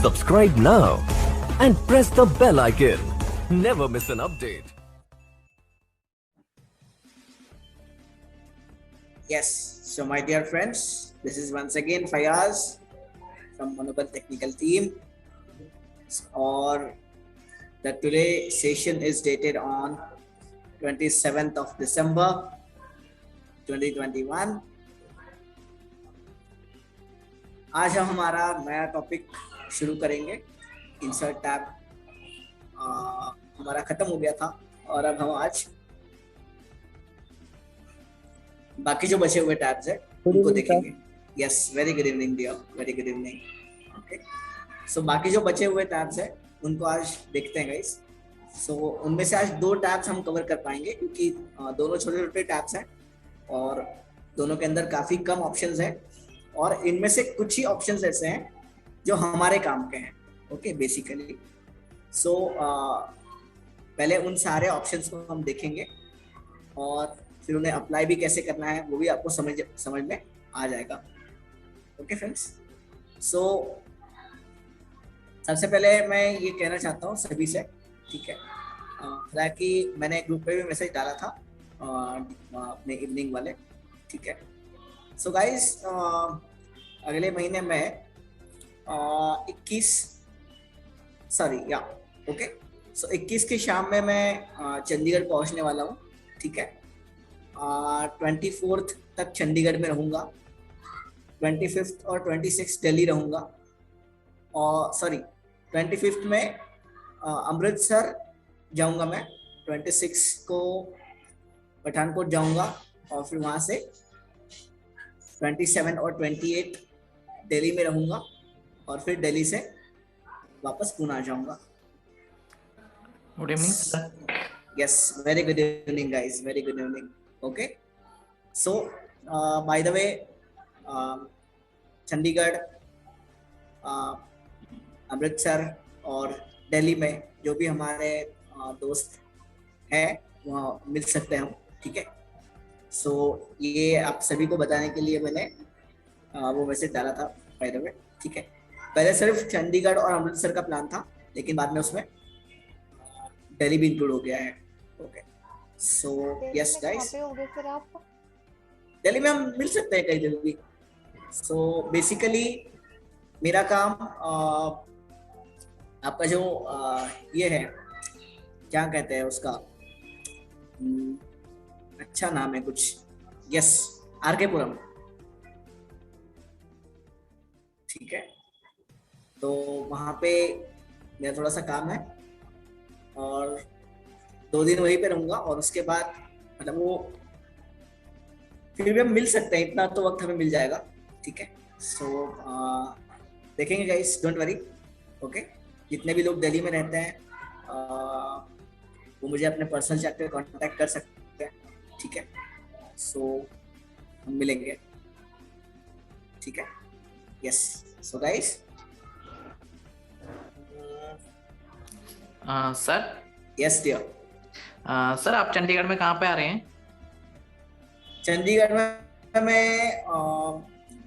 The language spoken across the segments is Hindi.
Subscribe now and press the bell icon. Never miss an update. Yes, so my dear friends, this is once again Fayaz from Manobal Technical Team. Or the today session is dated on 27th of December 2021. आज हम हमारा नया टॉपिक शुरू करेंगे. इंसर्ट टैब हमारा खत्म हो गया था और अब हम आज बाकी जो बचे हुए टैब्स हैं उनको देखेंगे. Yes, very good evening dear, very good evening. Okay, so बाकी जो बचे हुए टैब्स हैं उनको आज देखते हैं गाइस. सो उनमें से आज 2 टैब्स हम कवर कर पाएंगे क्योंकि दोनों छोटे छोटे टैब्स हैं और दोनों के अंदर काफ़ी कम ऑप्शंस हैं और इनमें से कुछ ही ऑप्शंस ऐसे हैं जो हमारे काम के हैं. ओके, बेसिकली सो पहले उन सारे ऑप्शंस को हम देखेंगे और फिर उन्हें अप्लाई भी कैसे करना है वो भी आपको समझ में आ जाएगा. ओके फ्रेंड्स, सो सबसे पहले मैं ये कहना चाहता हूँ सभी से, ठीक है, हालांकि मैंने ग्रुप पे भी मैसेज डाला था अपने इवनिंग वाले, ठीक है. सो गाइस, अगले महीने में 21 की शाम में मैं चंडीगढ़ पहुंचने वाला हूँ, ठीक है. 24th तक चंडीगढ़ में रहूँगा, 25th और 26th दिल्ली रहूँगा और 25th में अमृतसर जाऊँगा मैं, 26 को पठानकोट जाऊँगा और फिर वहाँ से 27 और 28 दिल्ली में रहूँगा और फिर दिल्ली से वापस पुणे आ जाऊँगा. Good evening sir. Yes, very good evening guys, very good evening. Okay, so by the way, Chandigarh, Amritsar और दिल्ली में जो भी हमारे दोस्त हैं वहाँ मिल सकते हैं हम, ठीक है. सो ये आप सभी को बताने के लिए मैंने वो मैसेज डाला था बाय द वे, ठीक है. पहले सिर्फ चंडीगढ़ और अमृतसर का प्लान था लेकिन बाद में उसमें दिल्ली भी इंक्लूड हो गया है. ओके, सो यस गाइस, दिल्ली में हम मिल सकते हैं कई दिन भी. सो बेसिकली मेरा काम आपका जो ये है, क्या कहते हैं उसका, अच्छा नाम है कुछ, यस, आर के पुरम, ठीक है. तो वहाँ पे मेरा थोड़ा सा काम है और 2 दिन वहीं पे रहूंगा और उसके बाद मतलब वो फिर भी हम मिल सकते हैं, इतना तो वक्त हमें मिल जाएगा, ठीक है. सो देखेंगे गाइस, डोंट वरी. ओके, जितने भी लोग दिल्ली में रहते हैं वो मुझे अपने पर्सनल चैट पे कांटेक्ट कर सकते हैं, ठीक है. सो हम मिलेंगे, ठीक है. Yes, so guys, sir. Yes dear. Sir आप चंडीगढ़ में कहाँ पे आ रहे हैं? चंडीगढ़ में मैं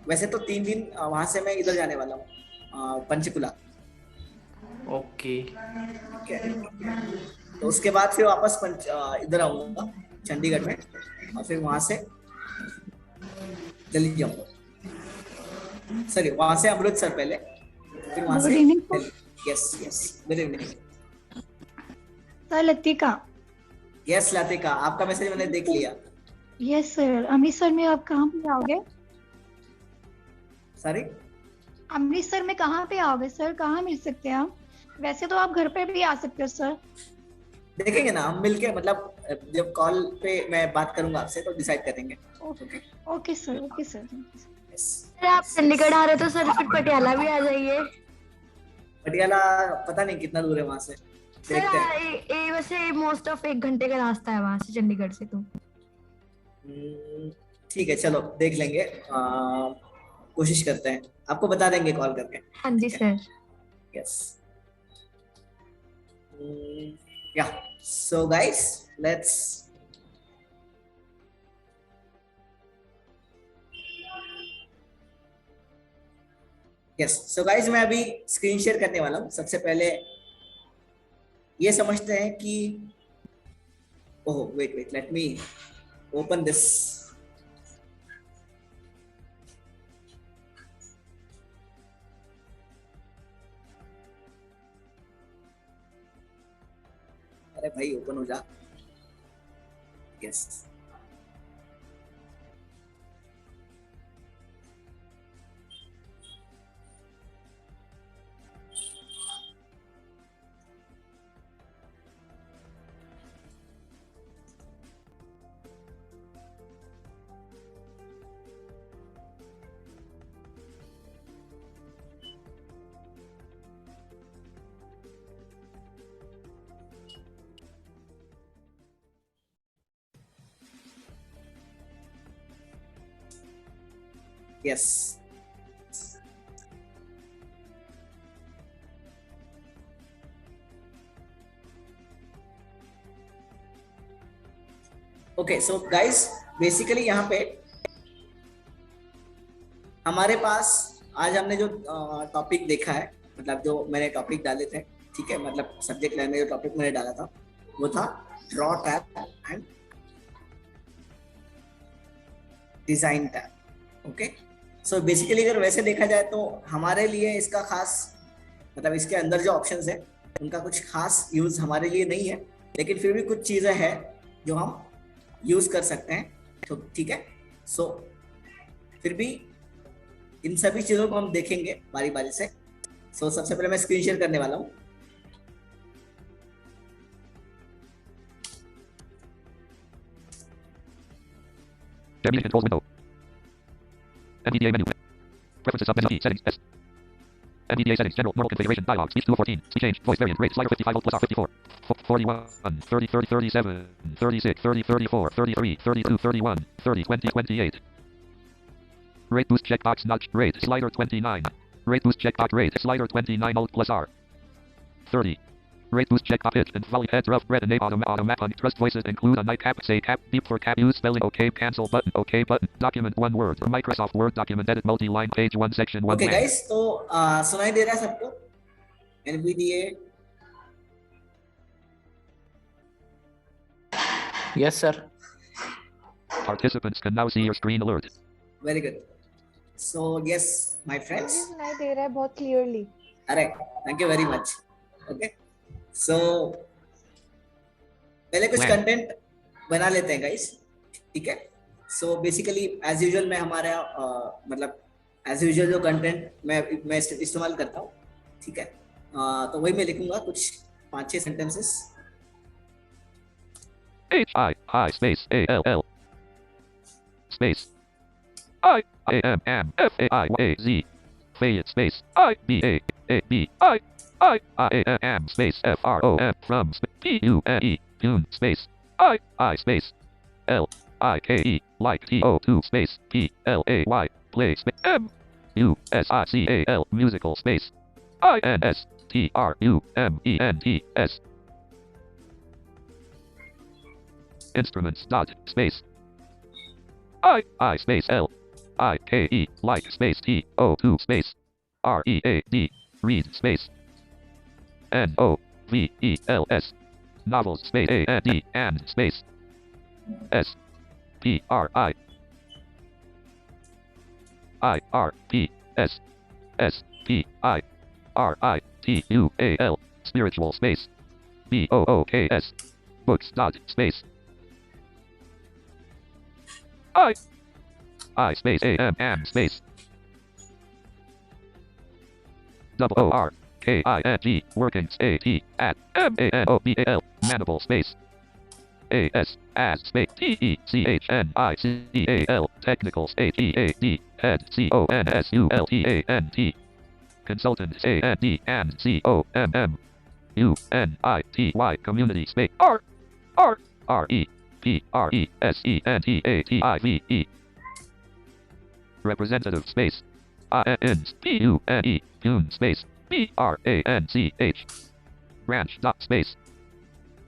वैसे तो 3 दिन वहाँ से मैं इधर जाने वाला हूँ, पंचकुला. ओके. तो उसके बाद फिर वापस इधर आऊँगा चंडीगढ़ में और फिर वहाँ से दिल्ली जाऊँगा. सॉरी, वहाँ से अमृतसर पहले, फिर वहाँ से Delhi. Yes, good evening sir. Latika. Yes Latika, आपका मैसेज मैंने देख लिया. Yes sir. अमृतसर में आप कहाँ पे आओगे? सॉरी, अमृतसर में कहाँ पे आओगे सर? कहाँ मिल सकते हैं आप? वैसे तो आप घर पे भी आ सकते हो सर. देखेंगे ना हम मिलके, मतलब जब कॉल पे मैं बात करूंगा आपसे तो डिसाइड करेंगे. Okay sir. Okay sir. Sir आप चंडीगढ़ आ रहे तो सर फिर पटियाला भी आ जाइए. पटियाला पता नहीं कितना दूर है वहाँ से, देखते हैं. वैसे मोस्ट ऑफ 1 घंटे का रास्ता है वहाँ से चंडीगढ़ से. तो ठीक है, चलो देख लेंगे, कोशिश करते हैं, आपको बता देंगे कॉल करके. हाँ जी सर. यस, या. So guys, let's yes so guys मैं अभी स्क्रीन शेयर करने वाला हूँ। सबसे पहले ये समझते हैं कि oh wait wait let me open this. अरे भाई ओपन हो जा। Yes yes okay so guys basically यहाँ पे हमारे पास आज हमने जो टॉपिक देखा है, मतलब जो मैंने टॉपिक डाले थे, ठीक है, मतलब सब्जेक्ट लाइन में जो टॉपिक मैंने डाला था वो था draw tab and design tab. Okay so basically अगर वैसे देखा जाए तो हमारे लिए इसका खास मतलब इसके अंदर जो ऑप्शंस है उनका कुछ खास यूज हमारे लिए नहीं है, लेकिन फिर भी कुछ चीजें हैं जो हम यूज कर सकते हैं। तो ठीक है सो फिर भी इन सभी चीजों को हम देखेंगे बारी बारी से। सो सबसे पहले मैं स्क्रीन शेयर करने वाला हूँ। Terminate controls window. NVDA menu. Preferences sub menu. Settings. S. NVDA settings. General. Normal configuration. Dialog. Speech 2 of 14. Speech change. Voice variant. Rate. Slider 55 volt plus R 54. 41. 30. 30. 37. 36. 30. 34. 33. 32. 31. 30. 20. 28. Rate boost checkbox nudge. Rate. Slider 29. Rate boost checkbox. Rate. Slider 29 alt plus R. 30. Rate boost check pitch and volley heads rough red and name automatic on trust voices include a night cap say cap beep for cap use spelling okay cancel button okay button document one word Microsoft Word document edit multi-line page one section one okay guys तो सुनाई दे रहा है सबको NVDA? Yes, sir. Participants can now see your screen alert. Very good. So yes, my friends. सुनाई दे रहा है बहुत clearly. अरे thank you very much. Okay. So पहले कुछ कंटेंट बना लेते हैं गाइस, ठीक है। सो बेसिकली एज यूजुअल मैं हमारा मतलब एज यूजुअल जो कंटेंट मैं इस्तेमाल करता हूँ, ठीक है। तो वही मैं लिखूंगा कुछ 5-6 sentences. I space ALL space I am FAIYAZ Fayette space I am space FROM from PUNE Pune space I space LIKE like TO2 space PLAY play space MUSICAL musical space INSTRUMENTS instruments dot space I space LIKE like space TO2 space READ read space NOVELS novels space AND and space SPRI IRPS SPIRITUAL spiritual space BOOKS books dot space I space AM space WORKING working AT at MANOBAL manable space AS as space TECHNICAL technical space EAD head CONSULTANT consultant AND and COMM UNITY community space REPRESENTATIVE representative space INPUNE Pune space BRANCH branch dot space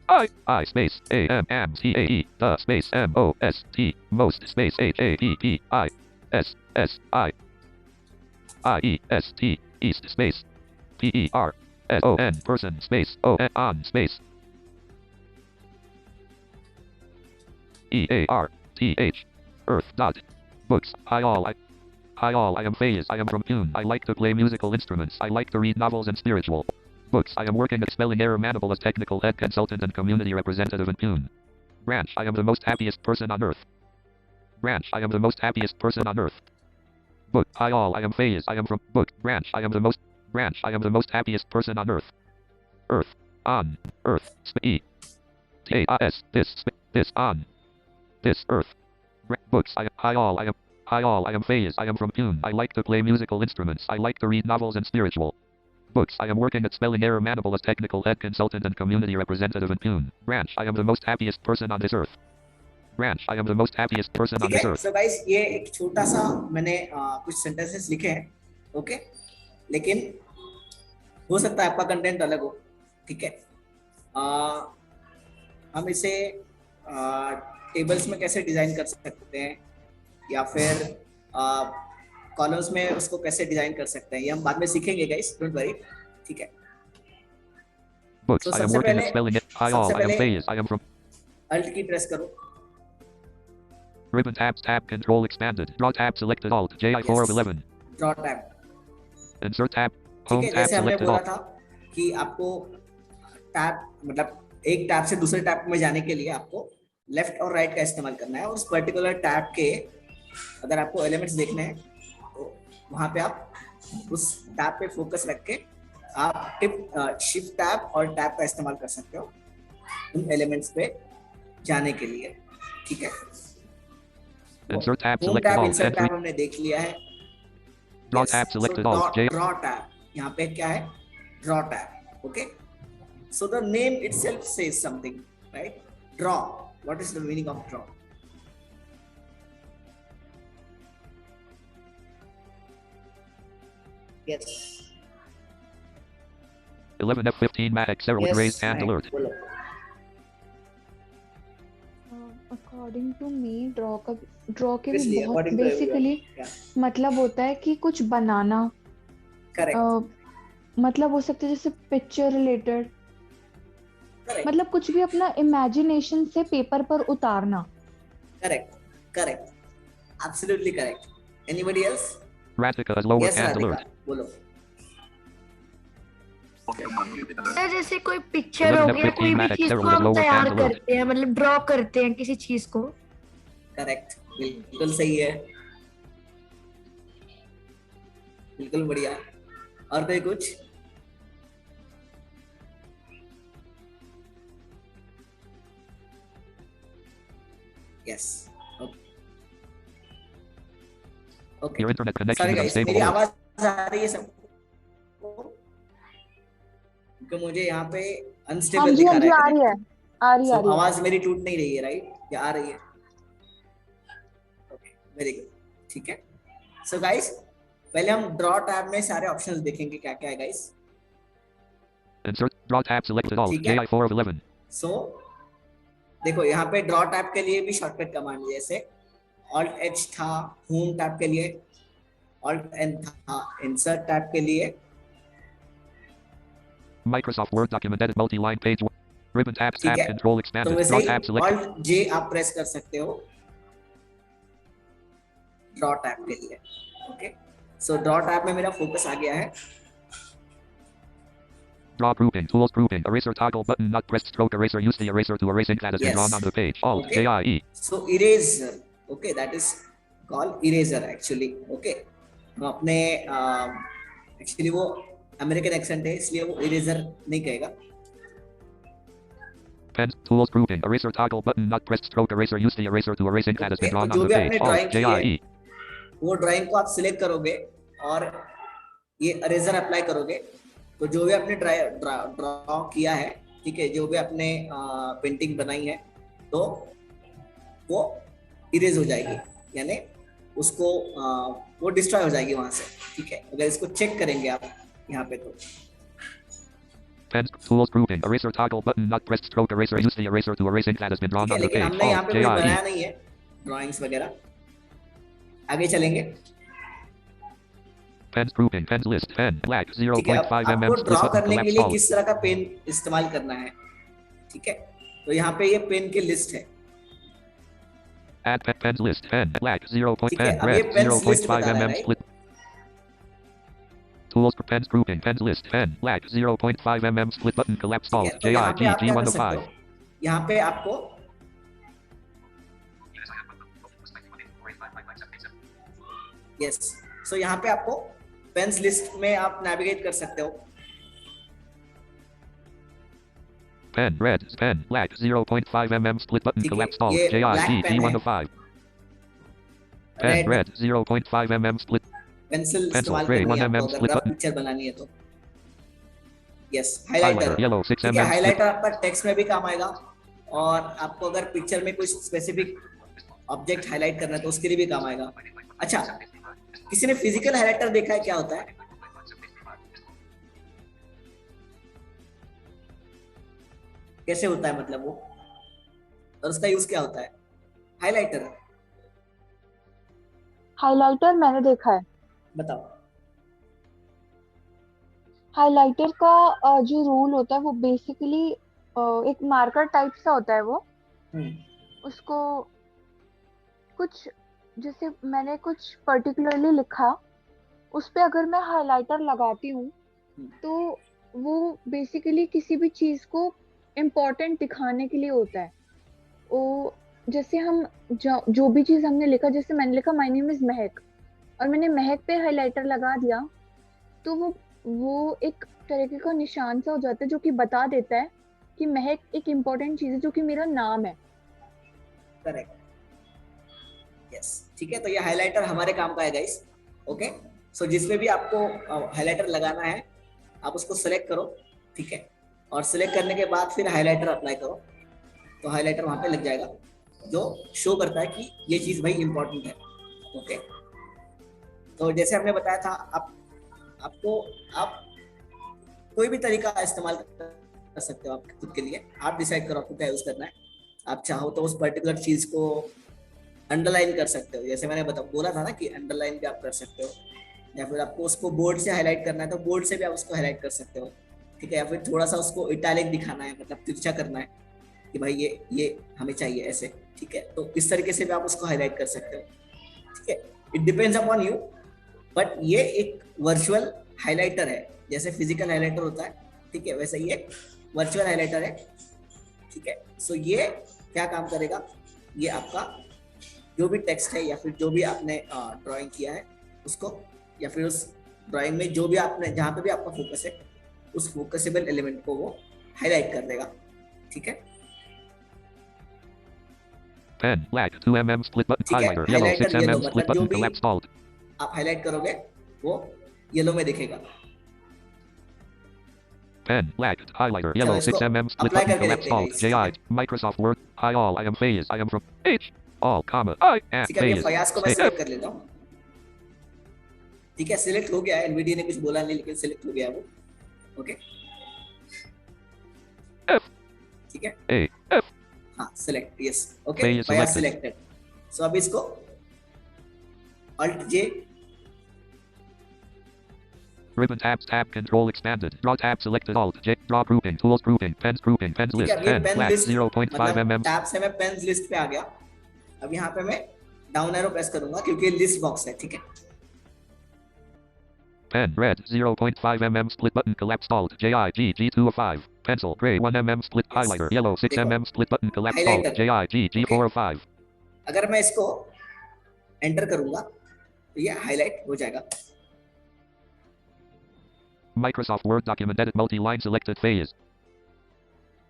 I space AMAMTAE the space MOST most space HAPPI SSI IEST East space. P-E-R-S-O-N person space O-N on space. E-A-R-T-H Earth dot. Books. Hi all. I am Faiz. I am from Pune. I like to play musical instruments. I like to read novels and spiritual books. I am working at Spelling Error Manable as technical head consultant and community representative in Pune. Branch. I am the most happiest person on earth. Branch. I am the most happiest person on earth. Book. Hi all. I am Faiz. I am from Book. Branch. I am the most Branch. I am the most happiest person on earth. Earth. On. Earth. E. T-A-S. This. On. This. Earth. Books. Hi all. I am Faiz. I am from Pune. I like to play musical instruments. I like to read novels and spiritual books. I am working at Spelling Error Manable as technical head consultant and community representative in Pune. Branch. I am the most happiest person on this earth. Branch. I am the most happiest person on this earth. So guys, ये एक छोटा सा मैंने कुछ sentences लिखे हैं, okay? लेकिन हो सकता है आपका कंटेंट अलग हो, ठीक है? हम इसे टेबल्स में कैसे डिजाइन कर सकते हैं या फिर कॉलम्स में उसको कैसे डिजाइन कर सकते हैं, ये हम बाद में सीखेंगे गाइस, डोंट वरी, ठीक है? Books. I am working at Spelling It. Hi all. I am Faiz. I am from. Alt की प्रेस करो. Ribbon tabs tab control expanded. Draw tab selected alt J4 of 11. Draw tab. Insert tab. Home tab जैसे हमने selected बोला alt. था कि आपको टैब मतलब एक टैब से दूसरे टैब में जाने के लिए आपको लेफ्ट और राइट का इस्तेमाल करना है और उस पर्टिकुलर टैब के अगर आपको एलिमेंट्स देखने हैं तो वहां पे आप उस टैब पे फोकस रख के आप शिफ्ट टैब और टैब का इस्तेमाल कर सकते हो उन एलिमेंट्स पे जाने के लिए, ठीक है? Insert tab home selected tab alt. Insert Entry. Tab हमने देख लिया है. Draw tab selected alt J. Draw tab यहाँ पे क्या है? Draw tab, okay? So the name itself says something, right? Draw. What is the meaning of draw? Yes. 11F15 Matic Sarah with raised hand alert. बोलो. अकॉर्डिंग टू मी ड्रॉ के Obviously, भी बहुत according to basically everyone. Yeah. मतलब होता है कि कुछ बनाना, Correct. मतलब हो सकता है जैसे पिक्चर रिलेटेड, Correct. मतलब कुछ भी अपना इमेजिनेशन से पेपर पर उतारना. Correct. Correct. Absolutely correct. Anybody else? Radhika is lower Yes, hand Radhika. alert. बोलो. सर जैसे कोई पिक्चर हो गया, कोई भी चीज को हम तैयार करते हैं, मतलब ड्रॉ करते हैं किसी चीज को. करेक्ट, बिल्कुल सही है, बिल्कुल बढ़िया. और कोई कुछ? Yes. Okay. Your internet connection sorry is guys, unstable. मेरी alert. आवाज आ रही है सबको? क्योंकि मुझे यहाँ पे हाँ अनस्टेबल जी, दिखा हाँ जी, रहा आ है. रही है, आ रही So, है. आवाज मेरी टूट नहीं रही है, राइट? या आ रही है? ओके, वेरी गुड, ठीक है. सो गाइस, पहले हम ड्रॉ टैब में सारे ऑप्शंस देखेंगे क्या क्या है guys. Insert draw tab selected alt ठीक है. J4 of 11. सो देखो यहाँ पे ड्रॉ टैब के लिए भी शॉर्टकट कमांड जैसे Alt H था होम टैब के लिए, Alt N था इंसर्ट टैब के लिए. Microsoft Word document edit multi-line page. Ribbon tabs ठीक tab है. control तो expanded. वैसे Draw ही tab selected. Alt J आप प्रेस कर सकते हो ड्रॉ टैब के लिए, ओके? सो ड्रॉ टैब में मेरा फोकस आ गया है. Draw grouping. Tools grouping. Eraser toggle button not pressed. Stroke eraser. Use the eraser to erase ink that has been Yes. drawn on the page. Alt Okay. J-I-E. So eraser, okay, that is called eraser actually, okay? हम अपने एक्चुअली वो अमेरिकन एक्सेंट है इसलिए वो इरेजर नहीं कहेगा. Pen tools grouping. Eraser toggle button not pressed. Stroke eraser. Use the eraser to erase ink that has been Okay, drawn तो on जो the भी आपने page. ड्राइंग Alt की है J-I-E. वो ड्राइंग को आप सिलेक्ट करोगे और ये इरेजर अप्लाई करोगे तो जो भी आपने ड्रॉ किया है, ठीक है, जो भी आपने पेंटिंग बनाई है तो वो इरेज हो जाएगी, यानी उसको वो डिस्ट्रॉय हो जाएगी वहां से, ठीक है? अगर इसको चेक करेंगे आप यहाँ पे तो Pen tools grouping. Eraser toggle button not pressed. Stroke eraser. Use the eraser to erase ink that has been drawn ठीक है, on the लेकिन page. हमने यहाँ Alt पे कोई बनाया J-I-E. नहीं है ड्राइंग्स वगैरह. आगे चलेंगे. Pens grouping. Pens list. Pen. Black. ठीक है, 0.5 आपको mm. Draw Split button. करने के Collapse लिए alt. किस तरह का पेन इस्तेमाल करना है, ठीक है, तो यहाँ पे ये पेन की लिस्ट है, Add pens list. Pen. Black. 0. ठीक है, Pen. अब ये Red. पेन्स लिस्ट 0.5 बता रहा है, mm. right? Split. Tools for pens grouping. Pens list. Pen. Black. 0.5 mm. Split button. Collapse ठीक है, alt. तो यहाँ पे आप क्या कर सकते JIG105. हो, यहाँ पे आपको यस, सो यहाँ पे आपको पेन्स लिस्ट में आप नेविगेट कर सकते हो। Pen. Red. Pen. Black. 0.5 mm. Split button. ठीक है, Collapse alt. ये black JIG pen है। G105. Pen. Red. 0.5 mm. Split. Pencil Pencil, इस्तेमाल gray, करनी 1 है mm आपको अगर split रफ button. पिक्चर बनानी है तो। Yes, Highlighter. Highlighter, Yellow. 6 ठीक है, mm. Split. हाइलाइटर आपका टेक्स्ट में भी काम आएगा, और आपको अगर पिक्चर में कोई स्पेसिफिक ऑब्जेक्ट हाईलाइट करना है तो उसके लिए भी काम आएगा। अच्छा, किसी ने फिजिकल हाइलाइटर देखा है, क्या होता है? कैसे होता है, मतलब वो, और उसका यूज क्या होता है? हाइलाइटर हाइलाइटर मैंने देखा है। बताओ। हाइलाइटर का जो रूल होता है वो बेसिकली एक मार्कर टाइप सा होता है वो। उसको कुछ, जैसे मैंने कुछ पर्टिकुलरली लिखा, उस पे अगर मैं हाइलाइटर लगाती हूँ तो वो बेसिकली किसी भी चीज को इम्पोर्टेंट दिखाने के लिए होता है। वो जैसे हम जो भी चीज हमने लिखा, जैसे मैंने लिखा माय नेम इज महक, और मैंने महक पे हाइलाइटर लगा दिया, तो वो एक तरीके का निशान सा हो जाता है जो कि बता देता है कि महक एक इम्पोर्टेंट चीज है जो कि मेरा नाम है। करेक्ट, यस, ठीक है, तो ये हाइलाइटर हमारे काम का है गाइस। ओके, सो जिसमें भी आपको हाइलाइटर लगाना है आप उसको सेलेक्ट करो, ठीक है, और सेलेक्ट करने के बाद फिर हाइलाइटर अप्लाई करो, तो हाइलाइटर वहां पे लग जाएगा जो शो करता है कि ये चीज भाई इंपॉर्टेंट है। ओके, तो जैसे हमने बताया था, आप कोई भी तरीका इस्तेमाल कर सकते हो आप खुद के लिए, आप डिसाइड करो आपको क्या यूज करना है। आप चाहो तो उस पर्टिकुलर चीज को अंडरलाइन कर सकते हो, जैसे मैंने बोला था ना कि अंडरलाइन भी आप कर सकते हो, या फिर आपको उसको बोर्ड से हाईलाइट करना है तो बोर्ड से भी आप उसको हाईलाइट कर सकते हो, ठीक है, या फिर थोड़ा सा उसको इटैलिक दिखाना है, मतलब तिरछा करना है कि भाई ये हमें चाहिए ऐसे, ठीक है, तो इस तरीके से भी आप उसको हाईलाइट कर सकते हो, ठीक है, it depends upon you. But ये एक वर्चुअल हाइलाइटर है, जैसे फिजिकल हाइलाइटर होता है, ठीक है, वैसे ये वर्चुअल हाइलाइटर है, ठीक है। सो ये क्या काम करेगा, ये आपका जो भी टेक्स्ट है या फिर जो भी आपने ड्राइंग किया है उसको, या फिर उस ड्राइंग में जो भी आपने, जहाँ पे भी आपका फोकस है, उस फोकसेबल एलिमेंट को वो हाईलाइट कर देगा, ठीक है। Pen, black, 2 mm split button, ठीक है, highlighter, yellow, 6 highlighter yellow, mm split मतलब जो button, भी collapse alt. आप हाईलाइट करोगे वो येलो में दिखेगा। Pen, black, highlighter, yellow, 6 mm split apply button, करके collapse देखते हैं alt, guys, JI, Microsoft Word, hi all, I am Fayez, I am from H, all, comma, I am ठीक है, Fayez, फयाज को मैं सिलेक्ट कर लेता हूँ, ठीक है, सिलेक्ट हो गया है, एनवीडिया ने कुछ बोला नहीं लेकिन सिलेक्ट हो गया वो, ओके, ठीक है, A, F, हाँ select, yes, okay, Fayez Fayaz selected. Selected. So अब इसको Alt J, ribbon tabs, tab control expanded, draw tab selected, alt, J, draw grouping, tools grouping, pens ठीक list, है, अब ये pen, पेन black, लिस्ट 0.5 मतलब mm, टैब से मैं पेन्स लिस्ट पे आ गया। अब यहाँ पे मैं डाउन एरो प्रेस करूंगा क्योंकि लिस्ट बॉक्स है, ठीक है, pen, red, 0.5 mm split button, collapse alt, JIG, G205, pencil, gray, 1 mm split, Yes. highlighter, yellow, 6 देखो, mm split button, collapse alt, highlighter. JIG, G405. अगर मैं इसको एंटर करूंगा तो ये हाईलाइट हो जाएगा। Microsoft Word document edit multi-line selected phase.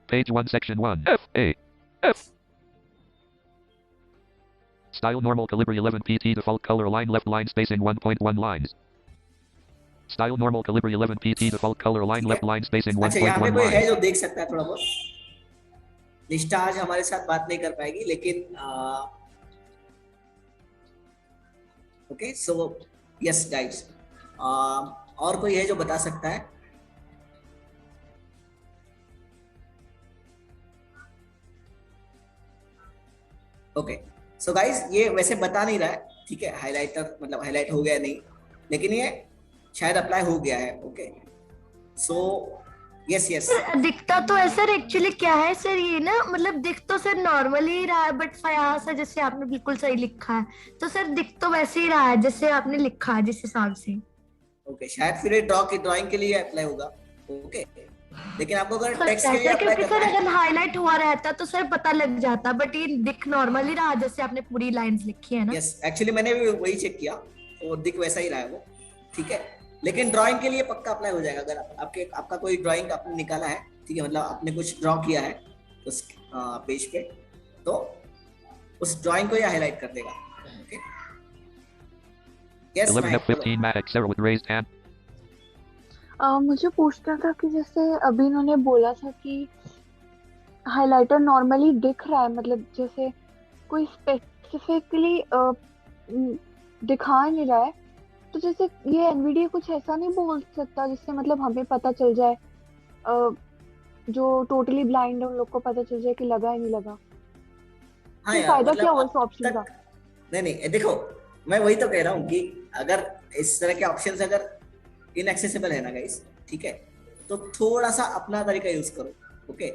Page 1 section 1 F A F. Style normal Calibri 11 PT default color line left line spacing 1.1 lines. Style normal Calibri 11 PT default color line left line spacing अच्छा, यहाँ पे 1.1 कोई है lines. जो देख सकता है थोड़ा बहुत? निष्ठा आज हमारे साथ बात नहीं कर पाएगी, लेकिन ओके, सो यस गाइस, और कोई है जो बता सकता है? ओके, सो गाइस, ये वैसे बता नहीं रहा है, ठीक है, हाइलाइटर मतलब हाईलाइट हो गया नहीं, लेकिन ये शायद अप्लाई हो गया है। ओके सो यस यस दिखता तो है सर, एक्चुअली क्या है सर, ये ना मतलब दिख तो सर नॉर्मल ही रहा है, बट फयाज है जैसे आपने बिल्कुल सही लिखा है, तो सर दिख तो वैसे ही रहा है जैसे आपने लिखा है जिस हिसाब से। ओके शायद फिर ड्राइंग के लिए अप्लाई होगा। ओके लेकिन आपको अगर सर टेक्स्ट के लिए अप्लाई क्योंकि सर करना है, अगर हाईलाइट हुआ रहता तो सर पता लग जाता, बट ये दिख नॉर्मल ही रहा जैसे आपने पूरी लाइंस लिखी है ना। यस एक्चुअली मैंने भी वही चेक किया और दिख वैसा ही रहा है वो। ठीक है लेकिन ड्राइंग के लिए पक्का अप्लाई हो जाएगा। अगर आपका कोई ड्राइंग आपने निकाला है, ठीक है, मतलब आपने कुछ ड्रॉ किया है उस पेज पे, तो उस ड्राइंग को ये हाईलाइट कर देगा। Okay yes 11F15 Maddox, Sarah with raised hand. मुझे पूछना था कि जैसे अभी इन्होंने बोला था कि हाइलाइटर नॉर्मली दिख रहा है, मतलब जैसे कोई स्पेसिफिकली दिखा नहीं रहा है, तो जैसे ये एनवीडिया कुछ ऐसा नहीं बोल सकता जिससे मतलब हमें पता चल जाए, जो टोटली ब्लाइंड है उन लोग को पता चल जाए कि लगा है नहीं लगा। हाँ तो यार, फायदा मतलब क्या हुआ अब इस ऑप्शन का? नहीं देखो मैं वही तो कह रहा हूँ कि अगर इस तरह के ऑप्शंस अगर इनएक्सेसिबल है ना गाइस, ठीक है, तो थोड़ा सा अपना तरीका यूज करो। ओके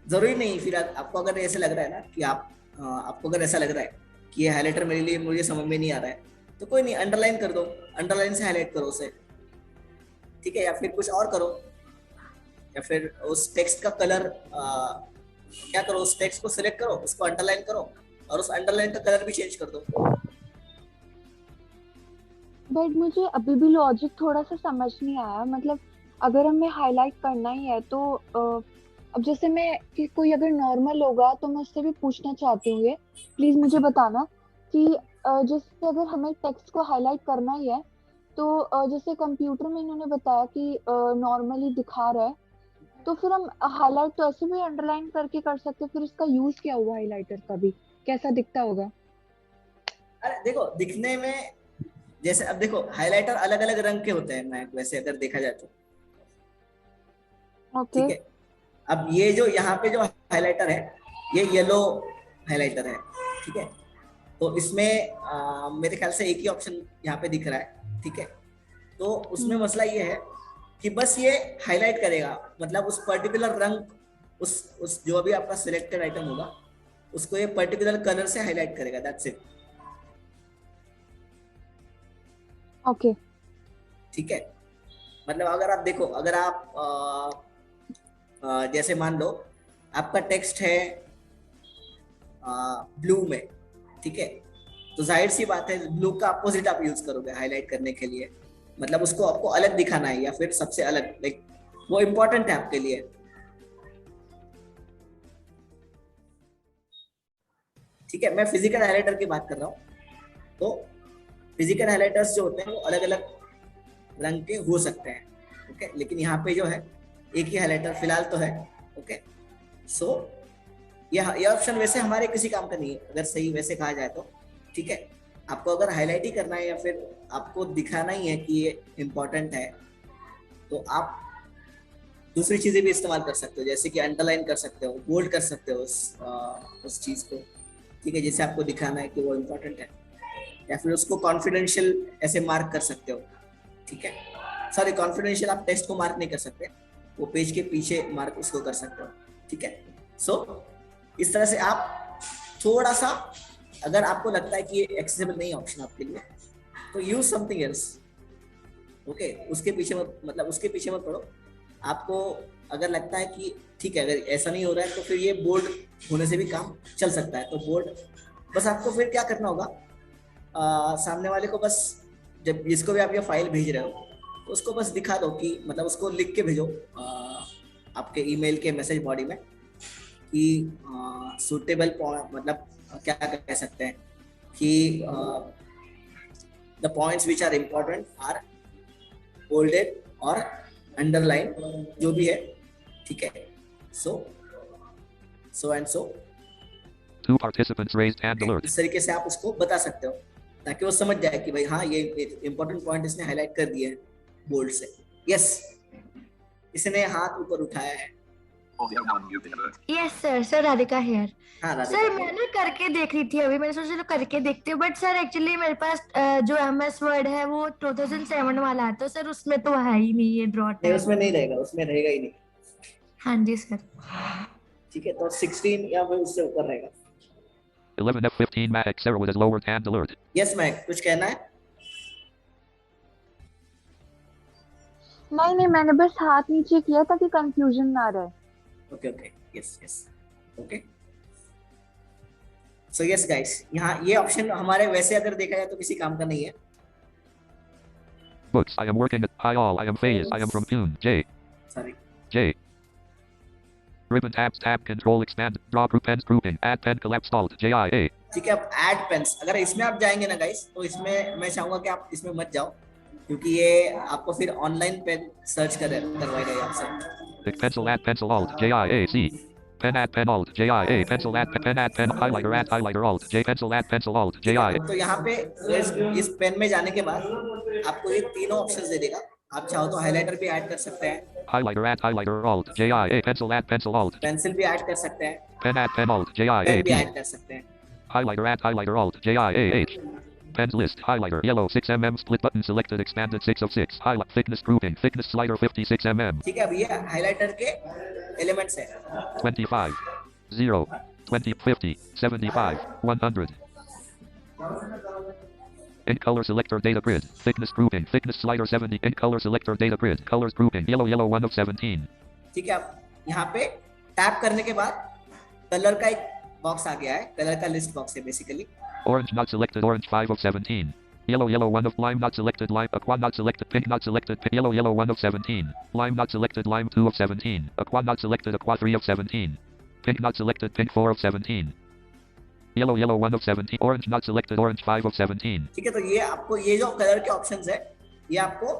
जरूरी नहीं फिर आपको अगर ऐसे लग रहा है ना कि आपको अगर ऐसा लग रहा है कि ये हाइलाइटर मेरे लिए मुझे समझ में नहीं आ रहा है, तो कोई नहीं, अंडरलाइन कर दो, अंडरलाइन से हाईलाइट करो उसे, ठीक है, या फिर कुछ और करो, या फिर उस टेक्स्ट का कलर क्या करो, उस टेक्स्ट को सिलेक्ट करो, उसको अंडरलाइन करो और उस अंडरलाइन का कलर भी चेंज कर दो। बट मुझे अभी भी लॉजिक थोड़ा सा समझ नहीं आया, मतलब अगर हमें हाईलाइट करना ही है तो अब जैसे मैं कि कोई अगर नॉर्मल होगा तो मैं उससे भी पूछना चाहती हूँ, ये प्लीज मुझे बताना कि जैसे अगर हमें टेक्स्ट को हाईलाइट करना ही है तो जैसे कंप्यूटर में इन्होंने बताया कि नॉर्मली दिखा रहा है, तो फिर हम हाईलाइट तो ऐसे भी अंडरलाइन करके कर सकते हैं, फिर इसका यूज क्या हुआ हाईलाइटर का भी, कैसा दिखता होगा? अरे देखो दिखने में जैसे, अब देखो हाइलाइटर अलग अलग रंग के होते हैं मैं वैसे अगर देखा जाए तो, ओके ठीक है। अब ये जो यहाँ पे जो हाइलाइटर है ये येलो हाइलाइटर है, ठीक है, तो इसमें मेरे ख्याल से एक ही ऑप्शन यहाँ पे दिख रहा है, ठीक है, तो उसमें मसला ये है कि बस ये हाईलाइट करेगा, मतलब उस पर्टिकुलर रंग उस जो अभी आपका सिलेक्टेड आइटम होगा उसको ये पर्टिकुलर कलर से हाईलाइट करेगा, दैट्स इट। ओके ठीक है, मतलब अगर आप देखो, अगर आप जैसे मान लो आपका टेक्स्ट है ब्लू में, ठीक है, तो जाहिर सी बात है ब्लू का अपोजिट आप यूज करोगे हाईलाइट करने के लिए, मतलब उसको आपको अलग दिखाना है या फिर सबसे अलग, लाइक वो इम्पोर्टेंट है आपके लिए। ठीक है, मैं फिजिकल हाइलाइटर की बात कर रहा हूँ, तो फिजिकल हाइलाइटर्स जो होते हैं वो अलग अलग रंग के हो सकते हैं, ओके, लेकिन यहाँ पे जो है एक ही हाइलाइटर फिलहाल तो है। ओके सो ये ऑप्शन वैसे हमारे किसी काम का नहीं है अगर सही वैसे कहा जाए तो, ठीक है। आपको अगर हाईलाइट ही करना है या फिर आपको दिखाना ही है कि ये इम्पोर्टेंट है, तो आप दूसरी चीजें भी इस्तेमाल कर सकते हो, जैसे कि अंडरलाइन कर सकते हो, बोल्ड कर सकते हो उस चीज को, ठीक है, जैसे आपको दिखाना है कि वो इम्पोर्टेंट है, या फिर उसको कॉन्फिडेंशियल ऐसे मार्क कर सकते हो, ठीक है। सॉरी, कॉन्फिडेंशियल आप टेक्स्ट को मार्क नहीं कर सकते, वो पेज के पीछे मार्क उसको कर सकते हो, ठीक है। सो इस तरह से आप थोड़ा सा, अगर आपको लगता है कि ये एक्सेसिबल नहीं है ऑप्शन आपके लिए, तो यूज समथिंग एल्स, ओके, उसके पीछे मत पड़ो। आपको अगर लगता है कि ठीक है, अगर ऐसा नहीं हो रहा है तो फिर ये बोर्ड होने से भी काम चल सकता है, तो बोर्ड बस आपको फिर क्या करना होगा, सामने वाले को बस, जब जिसको भी आप ये फाइल भेज रहे हो तो उसको बस दिखा दो कि, मतलब उसको लिख के भेजो आपके ईमेल के मैसेज बॉडी में कि सूटेबल पॉइंट, मतलब क्या कह सकते हैं कि the points which are important are bolded और अंडरलाइन, जो भी है, ठीक है। So and so Two participants raised hand alert. इस तरीके से आप उसको बता सकते हो ताकि वो समझ जाए कि भाई हाँ, ये इंपॉर्टेंट पॉइंट इसने हाईलाइट कर दिए हैं बोल्ड से। यस, इसने हाथ ऊपर उठाया है, yes sir, sir Radhika here. हाँ सर राधिका मैं ना करके देख रही थी अभी, मैंने सोचा चलो करके देखती हूँ, बट सर एक्चुअली मेरे पास जो MS वर्ड है वो 2007 वाला है, तो सर उसमें तो है ही नहीं ये ड्रॉ नहीं, टैब। उसमें नहीं रहेगा, उसमें रहेगा ही नहीं। हाँ जी सर। ठीक है, तो 16 या फिर उससे ऊपर रहेगा। 11F15 Max error with lowered hand alert. Yes मैं कुछ कहना है? नहीं नहीं, मैंने बस हाथ नीचे किया ताकि कंफ्यूजन ना रहे। Okay okay, yes yes, okay. सो यस गाइस, यहाँ ये ऑप्शन हमारे वैसे अगर देखा जाए तो किसी काम का नहीं है। Books. I am working at. Hi all. I am Faze. I am from Pune. J. Sorry, J. Ribbon tabs tab control expand draw group pens grouping add pen collapse alt JIA. ठीक है। अब ऐड पेन्स, अगर इसमें आप जाएंगे ना गाइस, तो इसमें मैं चाहूंगा कि आप इसमें मत जाओ, क्योंकि ये आपको फिर ऑनलाइन पेन सर्च करवाएगा आपसे। Pencil add pencil alt JIA C. Pen add pen alt JIA pencil add pen highlighter alt J pencil add pencil alt JIA. तो यहाँ पे इस पेन में जाने के बाद आपको ये तीनों ऑप्शंस दे देगा। आप चाहो तो हाइलाइटर भी ऐड कर सकते हैं, Highlighter add highlighter alt JIA pencil add pencil alt pencil भी ऐड कर सकते हैं, pen add pen alt JIA pen भी P. ऐड कर सकते हैं। Highlighter add highlighter alt JIA H. Pens list highlighter yellow 6mm split button selected expanded 6 of 6 highlight thickness grouping thickness slider 56mm. ठीक है, अब ये हाइलाइटर के एलिमेंट्स है। 25 0 20 50 75 100. In color selector data grid thickness grouping thickness slider 70 in color selector data grid colors grouping yellow yellow 1 of 17. ठीक है, अब यहाँ पे टैप करने के बाद कलर का एक बॉक्स आ गया है, कलर का लिस्ट बॉक्स है basically. Orange not selected orange 5 of 17. Yellow yellow 1 of lime not selected lime aqua not selected pink not selected pink yellow yellow 1 of 17. Lime not selected lime 2 of 17. Aqua not selected aqua 3 of 17. Pink not selected pink 4 of 17. Yellow yellow 1 of 17. Orange not selected orange 5 of 17. ठीक है, तो ये आपको ये जो कलर के ऑप्शंस है ये आपको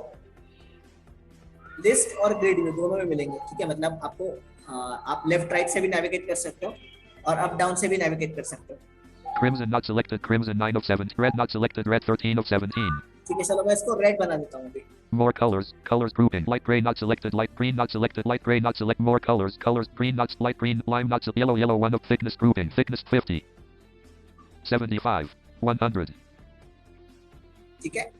लिस्ट और ग्रिड में दोनों में मिलेंगे। ठीक है, मतलब आपको आप लेफ्ट राइट से भी नेविगेट कर सकते हो और अप डाउन से भी नेविगेट कर सकते हो। Crimson not selected crimson 9 of 7. Red not selected red 13 of 17. ठीक है, चलो मैं इसको रेड बना देता हूँ अभी। More colors grouping light gray not selected light green not selected light gray not select more colors green not light green lime not yellow yellow 1 of thickness grouping thickness 50 75 100. ठीक है,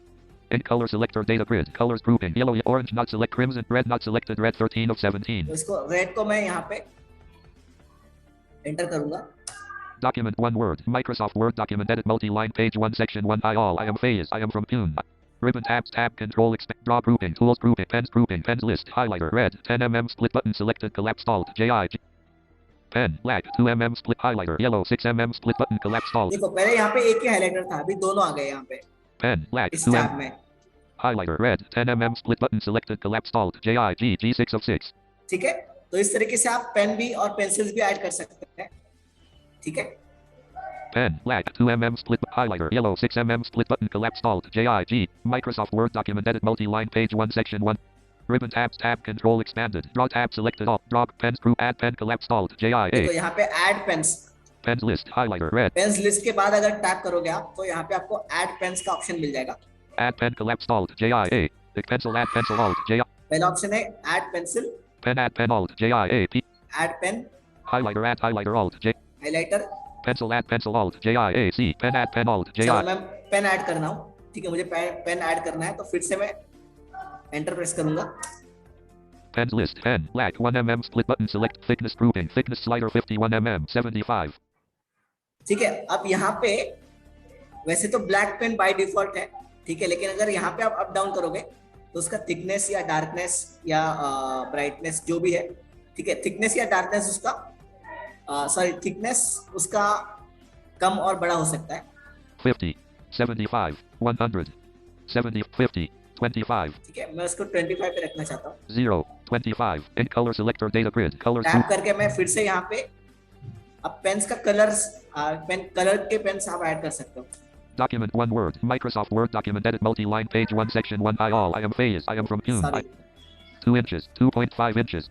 In color selector data grid colors grouping yellow orange not select crimson red not selected red 13 of 17. तो इसको रेड को मैं यहाँ पे एंटर करूंगा। Document 1 word Microsoft Word document edit multi-line page 1 section 1 Hi all I am Faze I am from Pune. Ribbon tabs tab control expand draw grouping tools grouping pens list highlighter red 10mm split button selected collapsed alt JI pen black 2mm split highlighter yellow 6mm split button collapsed alt देखो पहले यहाँ पे एक ही हाइलाइटर था, अभी दोनों आ गए यहाँ पे pen black इस 2mm टैब में। highlighter red 10mm split button selected collapsed alt JI G 6 of 6. ठीक है, तो इस तरीके से आप पेन भी और पेंसिल्स भी ऐड कर सकते हैं। ठीक है, Pen black 2mm split highlighter yellow 6mm split button collapsed alt JIG Microsoft Word document edit multi-line page 1 section 1 ribbon tabs tab control expanded draw tab selected alt draw pens group add pen collapsed alt JIA तो यहाँ पे add pens pens list highlighter red pens list के बाद अगर टैप करोगे आप तो यहाँ पे आपको ऐड पेन्स का ऑप्शन मिल जाएगा। add pen collapsed alt JIA pencil add pencil alt JI पहला ऑप्शन है add pencil, pen add pen alt JIA P add pen, highlighter add highlighter alt J highlighter. pencil add pencil alt JIA C pen add pen alt चलो JI मैं पेन ऐड करना हूँ। ठीक है, मुझे पेन ऐड करना है तो फिर से मैं एंटर प्रेस करूंगा। pens list pen black 1mm split button select thickness grouping thickness slider 51mm 75. ठीक है, अब यहाँ पे वैसे तो ब्लैक पेन बाय डिफॉल्ट है। ठीक है, लेकिन अगर यहाँ पे आप अप डाउन करोगे तो उसका थिकनेस या डार्कनेस या ब्राइटनेस जो भी है, ठीक है, थिकनेस या डार्कनेस उसका थिकनेस उसका कम और बड़ा हो सकता है। 50 75 100 70 50 25 ठीक है, मैं उसको 25 पे रखना चाहता हूँ। 0 25 in color selector data grid colors tap करके मैं फिर से यहाँ पे अब पेन्स का कलर के पेन्स आप ऐड कर सकते हो। document 1 word Microsoft Word document edit multi-line page 1 section 1 Hi all I am Faze I am from Pune. Sorry. 2 inches 2.5 inches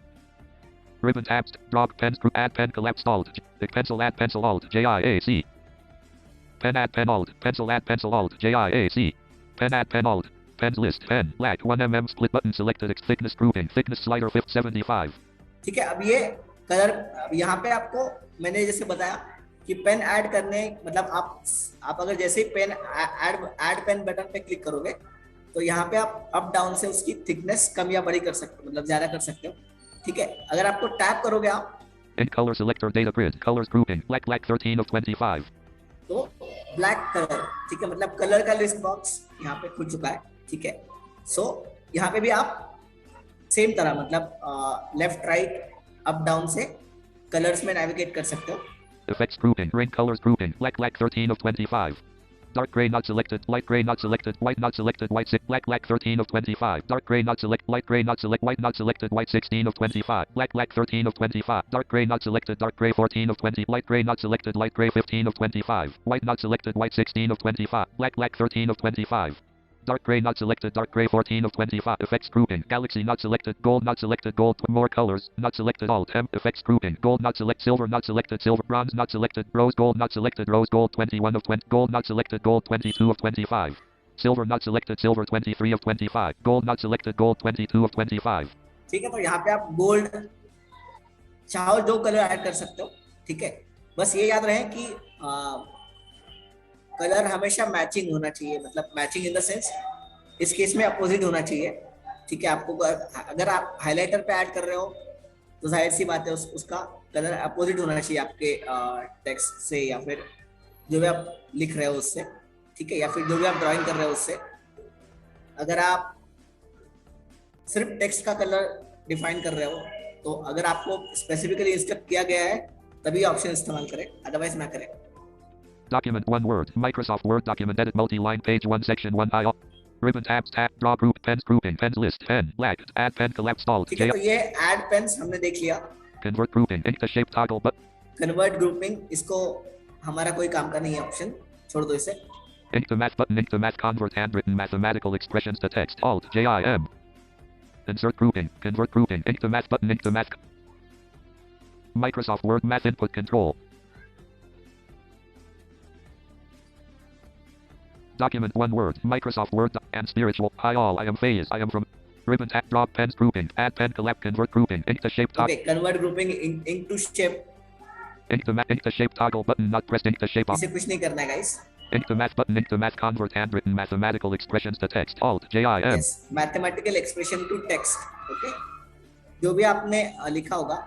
ribbon tabs draw pens group add pen collapsed alt pencil add pencil alt JIA C pen add pen alt pencil add pencil alt JIA C pen add pen alt pens list pen black 1mm split button selected thickness grouping thickness slider 75. ठीक है, अब ये कलर यहाँ पे आपको मैंने जैसे बताया कि पेन ऐड करने मतलब आप अगर जैसे ही पेन ऐड पेन बटन पे क्लिक करोगे तो यहाँ पे आप अप डाउन से उसकी थिकनेस कम या बड़ी कर सकते हो, मतलब ज्यादा कर सकते हो, ठीक है। अगर आपको टैप करोगे आप In color selector data grid colors grouping black 13 of 25. तो ब्लैक कलर, ठीक है, मतलब कलर का लिस्ट बॉक्स यहाँ पे खुल चुका है, ठीक है। सो यहाँ पे भी आप सेम तरह मतलब लेफ्ट राइट अप डाउन से कलर्स में नेविगेट कर सकते हो। Effects grouping ring colors grouping black 13 of 25. Dark gray not selected, light gray not selected, white not selected, white 6, black 13 of 25. Dark gray not select, light gray not select, white not selected, white 16 of 25. Black 13 of 25. Dark gray not selected, dark gray 14 of 20. Light gray not selected, light gray 15 of 25. White not selected, white 16 of 25. Black 13 of 25. Dark gray not selected, dark gray 14 of 25. Effects grouping, galaxy not selected, gold not selected, gold, more colors, not selected, alt, M, effects grouping, gold not select, silver not selected, silver, bronze not selected, rose gold not selected, rose gold 21 of 20, gold not selected, gold 22 of 25. Silver not selected, silver 23 of 25, gold not selected, gold 22 of 25. ठीक है, तो यहाँ पे आप गोल्ड चाहो जो कलर ऐड कर सकते हो, ठीक है। बस ये याद रहे कि कलर हमेशा मैचिंग होना चाहिए, मतलब मैचिंग इन द सेंस इस केस में अपोजिट होना चाहिए, ठीक है। आपको अगर आप हाइलाइटर पे ऐड कर रहे हो तो जाहिर सी बात है उसका कलर अपोजिट होना चाहिए आपके टेक्स्ट से या फिर जो भी आप लिख रहे हो उससे, ठीक है, या फिर जो भी आप ड्राइंग कर रहे हो उससे। अगर आप सिर्फ टेक्स्ट का कलर डिफाइन कर रहे हो तो अगर आपको स्पेसिफिकली इंस्ट्रक्ट किया गया है तभी ऑप्शन इस्तेमाल करें, अदरवाइज ना करें। Document 1 Word, Microsoft Word document edit multi-line page 1 section 1 I ribbon tabs tab draw group pens grouping pens list pen black add pen collapse alt ठीक है, तो ये add pens हमने देख लिया। convert grouping ink the shape toggle but convert grouping इसको हमारा कोई काम का नहीं है ऑप्शन, छोड़ दो इसे। ink to match button ink to match convert handwritten mathematical expressions to text alt JIM insert grouping convert grouping ink to match button ink to match Microsoft Word math input control Document 1 Word, Microsoft Word and spiritual. Hi all, I am Faze. I am from ribbon tab drop pens grouping. Add pen collapse convert grouping. Ink to shape toggle. Okay, convert grouping ink to shape. Ink to shape toggle button not pressed. Ink to shape. इसे कुछ नहीं करना है guys. Ink to match button. Ink to match convert handwritten mathematical expressions to text. Alt JIM. Yes, mathematical expression to text. Okay. जो भी आपने लिखा होगा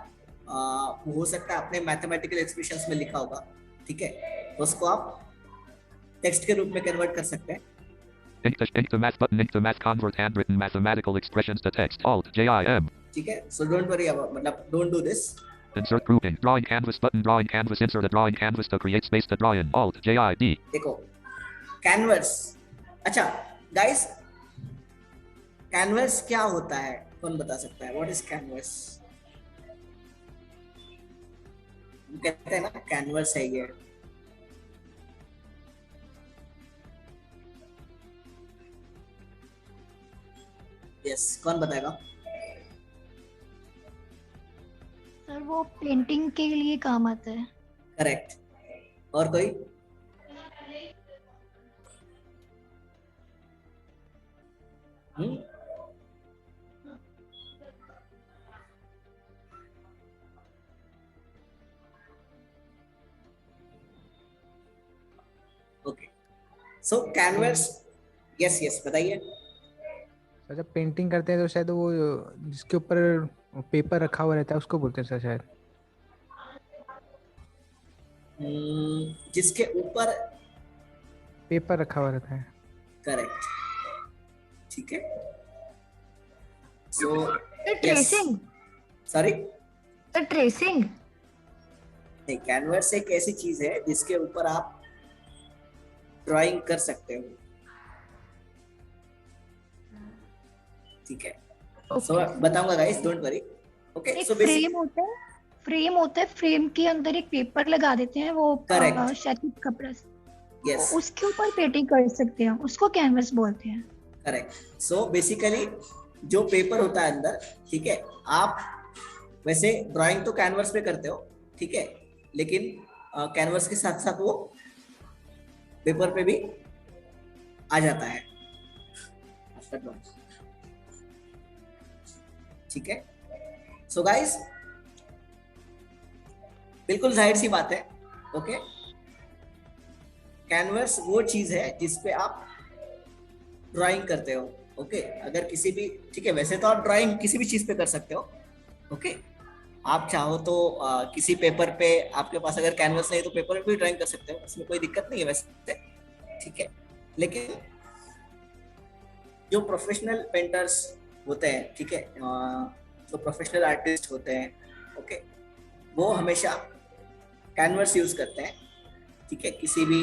वो हो सकता है आपने mathematical expressions में लिखा होगा, ठीक है, उसको आप टेक्स्ट के रूप में कन्वर्ट कर सकते हैं। Ink to match button, ink to match convert handwritten mathematical expressions to text. Alt JIM. ठीक है, so don't worry about मतलब don't do this. Insert grouping drawing canvas button drawing canvas insert a drawing canvas to create space to draw in. Alt JID. देखो canvas, अच्छा guys, canvas क्या होता है कौन बता सकता है? What is canvas? कहते हैं ना canvas है ये। यस, कौन बताएगा? सर वो पेंटिंग के लिए काम आता है। करेक्ट। और कोई? ओके, सो कैनवस, यस यस बताइए। सर जब पेंटिंग करते हैं तो शायद वो जिसके ऊपर पेपर रखा हुआ रहता है उसको बोलते हैं सर शायद। जिसके ऊपर पेपर रखा हुआ रहता है। करेक्ट, ठीक है। सो ट्रेसिंग, सॉरी ट्रेसिंग नहीं, कैनवस एक ऐसी चीज है जिसके ऊपर आप ड्राइंग कर सकते हो, ठीक है। सो बताऊंगा guys, don't worry. Okay, so frame होता है, फ्रेम के अंदर एक पेपर लगा देते हैं वो शायद कपड़ा, यस, उसके ऊपर पेंटिंग कर सकते हैं, उसको कैनवस बोलते हैं। करेक्ट। सो बेसिकली जो पेपर होता है अंदर, ठीक है, आप वैसे ड्राइंग तो कैनवस पे करते हो, ठीक है, लेकिन कैनवस के साथ साथ वो पेपर पे भी आ जाता है, ठीक है। सो गाइस, बिल्कुल जाहिर सी बात है। ओके, कैनवस वो चीज है जिसपे आप ड्राइंग करते हो। ओके, अगर किसी भी, ठीक है, वैसे तो आप ड्राइंग किसी भी चीज पे कर सकते हो। ओके, आप चाहो तो किसी पेपर पे, आपके पास अगर कैनवस नहीं तो पेपर पे भी ड्राइंग कर सकते हो, उसमें कोई दिक्कत नहीं है वैसे, ठीक है। लेकिन जो प्रोफेशनल पेंटर्स होते हैं, ठीक है, जो प्रोफेशनल आर्टिस्ट होते हैं, ओके, वो हमेशा कैनवस यूज करते हैं, ठीक है, किसी भी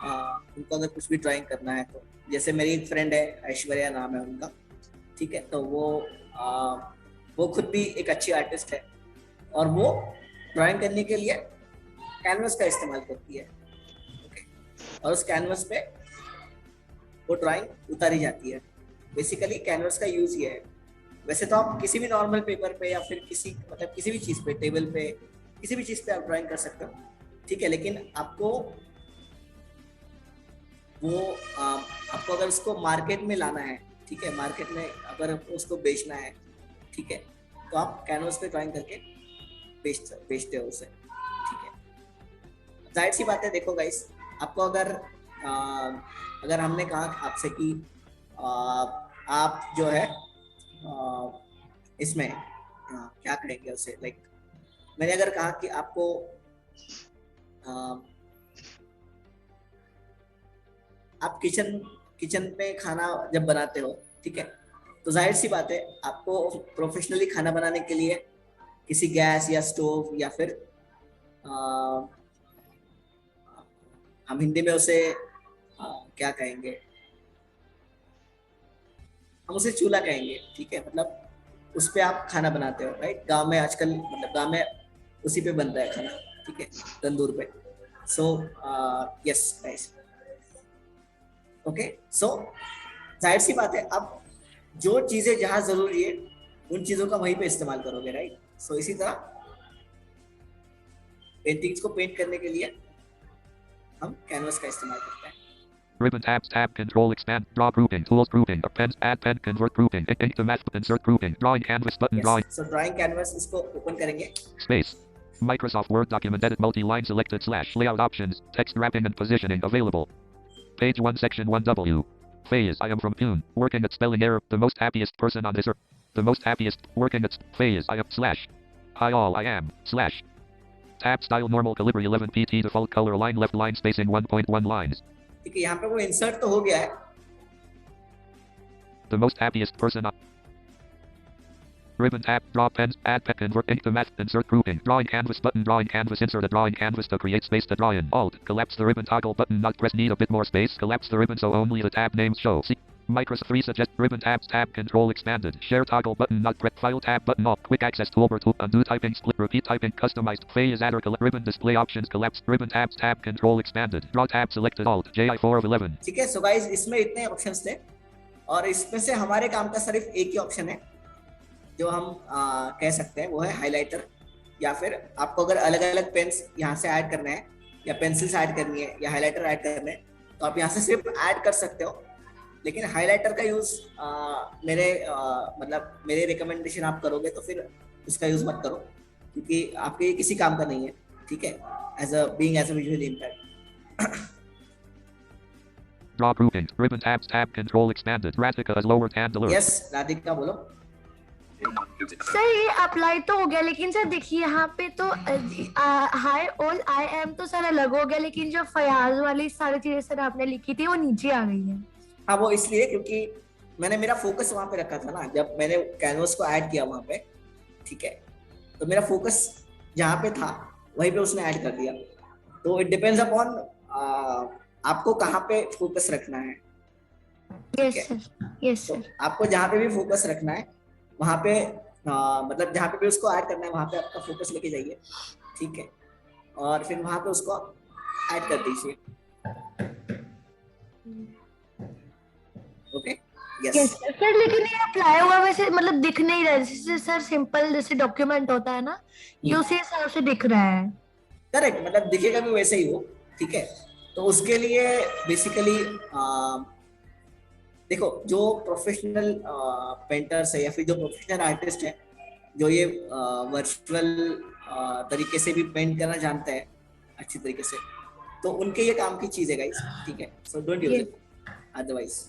उनको अगर कुछ भी ड्राइंग करना है तो। जैसे मेरी एक फ्रेंड है, ऐश्वर्या नाम है उनका, ठीक है, तो वो खुद भी एक अच्छी आर्टिस्ट है और वो ड्राइंग करने के लिए कैनवस का इस्तेमाल करती है। ओके, और उस कैनवस पे वो ड्राइंग उतारी जाती है। बेसिकली कैनवस का यूज ये है। वैसे तो आप किसी भी नॉर्मल पेपर पे या फिर किसी भी चीज पे, टेबल पे, किसी भी चीज पे आप ड्राइंग कर सकते हो, ठीक है, लेकिन आपको अगर उसको मार्केट में लाना है, ठीक है, मार्केट में अगर उसको बेचना है, ठीक है, तो आप कैनवस पे ड्राइंग करके बेचते हो उसे, ठीक है। जाहिर सी बात है, देखो गाइस, आपको अगर हमने कहा आपसे कि आप जो है इसमें क्या करेंगे उसे, लाइक मैंने अगर कहा कि आपको आप किचन पे खाना जब बनाते हो, ठीक है, तो जाहिर सी बात है आपको प्रोफेशनली खाना बनाने के लिए किसी गैस या स्टोव या फिर हम हिंदी में उसे क्या कहेंगे, हम उसे चूल्हा कहेंगे, ठीक है, मतलब उस पे आप खाना बनाते हो, राइट। गांव में आजकल, मतलब गांव में उसी पे बनता है खाना, ठीक है, तंदूर पे। सो यस गाइस, ओके, सो जाहिर सी बात है, अब जो चीजें जहां जरूरी है उन चीजों का वहीं पे इस्तेमाल करोगे, राइट। सो इसी तरह पेंटिंग्स को पेंट करने के लिए हम कैनवस का इस्तेमाल करते हैं। Ribbon tabs, tab, control, expand, draw grouping, tools grouping, append, add pen, convert grouping, ink to math, insert grouping, drawing canvas button, drawing. So drawing canvas, इसको open करेंगे. Space. Microsoft Word document edit multi-line selected / layout options, text wrapping and positioning available. Page 1 section 1W. Phase, I am from Pune, working at spelling error, the most happiest person on this earth. The most happiest, working at phase, I am / Hi all, I am, / Tab style normal calibri 11 pt default color line left line spacing 1.1 lines. ठीक है, यहाँ पे वो इंसर्ट तो हो गया है. The most happiest person on ribbon tab, draw pens, add pen, convert ink to math, insert grouping, drawing canvas button, drawing canvas, insert a drawing canvas to create space to draw in. Alt, collapse the ribbon toggle button, not press, need a bit more space, collapse the ribbon so only the tab names show. See, Microsoft 3 suggest ribbon tabs, tab control expanded, share toggle button, not press, file tab button off, quick access toolbar tool, undo typing, split, repeat typing, customized, phase adder, ribbon display options, collapse, ribbon tabs, tab control expanded, draw tab selected, alt, JI4 of 11. ठीक है, so guys, इसमें इतने ऑप्शंस थे और इसमें से हमारे काम का सिर्फ एक ही ऑप्शन है जो हम कह सकते हैं, वो है हाइलाइटर। या फिर आपको अगर अलग अलग पेन्स यहाँ से ऐड करना है या पेंसिल्स ऐड करनी है या हाइलाइटर ऐड करना है तो आप यहाँ से सिर्फ ऐड कर सकते हो, लेकिन हाइलाइटर का यूज मेरे रिकमेंडेशन आप करोगे तो फिर उसका यूज मत करो क्योंकि आपके किसी काम का नहीं है, ठीक है, as a visual impact. Draw grouping, ribbon tabs, tab control expanded, Radhika as lower hand alert. Yes, Radhika बोलो। सर ये अप्लाई तो हो गया, लेकिन सर देखिए यहाँ पे तो हाई ऑल आई एम तो सर अलग हो गया, लेकिन जो फयाज वाली सारी चीजें सर आपने लिखी थी वो नीचे आ गई है। हाँ, वो इसलिए क्योंकि मैंने मेरा फोकस वहां पे रखा था ना, जब मैंने कैनवस को ऐड किया वहां पे, ठीक है, तो मेरा फोकस जहाँ पे था वहीं पे उसने ऐड कर दिया। तो इट डिपेंड्स अपॉन आपको कहाँ पे फोकस रखना है। Yes sir, yes sir. आपको जहाँ पे भी फोकस रखना है वहां पे मतलब जहाँ पे भी उसको ऐड करना है वहां पे आपका फोकस लेके जाइए, ठीक है, और फिर वहां पे उसको ऐड कर दीजिए। Okay, yes sir. लेकिन ये अप्लाई हुआ वैसे मतलब दिख नहीं रहा है, जैसे सर सिंपल जैसे डॉक्यूमेंट होता है ना, ये उसी हिसाब से दिख रहा है। करेक्ट, मतलब दिखेगा भी वैसे ही हो, ठीक है। तो उसके लिए बेसिकली देखो, जो प्रोफेशनल पेंटर्स है या फिर जो प्रोफेशनल आर्टिस्ट है जो ये वर्चुअल तरीके से भी पेंट करना जानते हैं अच्छी तरीके से, तो उनके ये काम की चीज है गाइस, ठीक है. So don't use it otherwise.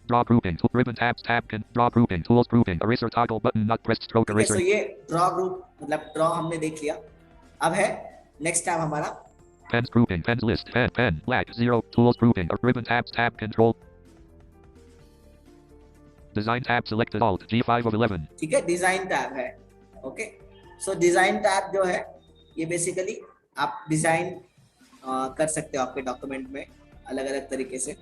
Draw grouping. Ribbon tabs tab can draw grouping. Tools grouping. Eraser toggle button not pressed stroke eraser. So ये draw group मतलब draw हमने देख लिया. अब है next tab हमारा pens grouping. Pens list. Pen black 0. Tools grouping. Ribbon tabs tab control. Design tab selected alt G5 of 11. ठीक है, design tab है. ओके, सो design tab जो है ये बेसिकली आप डिजाइन कर सकते हो आपके डॉक्यूमेंट में अलग अलग तरीके से,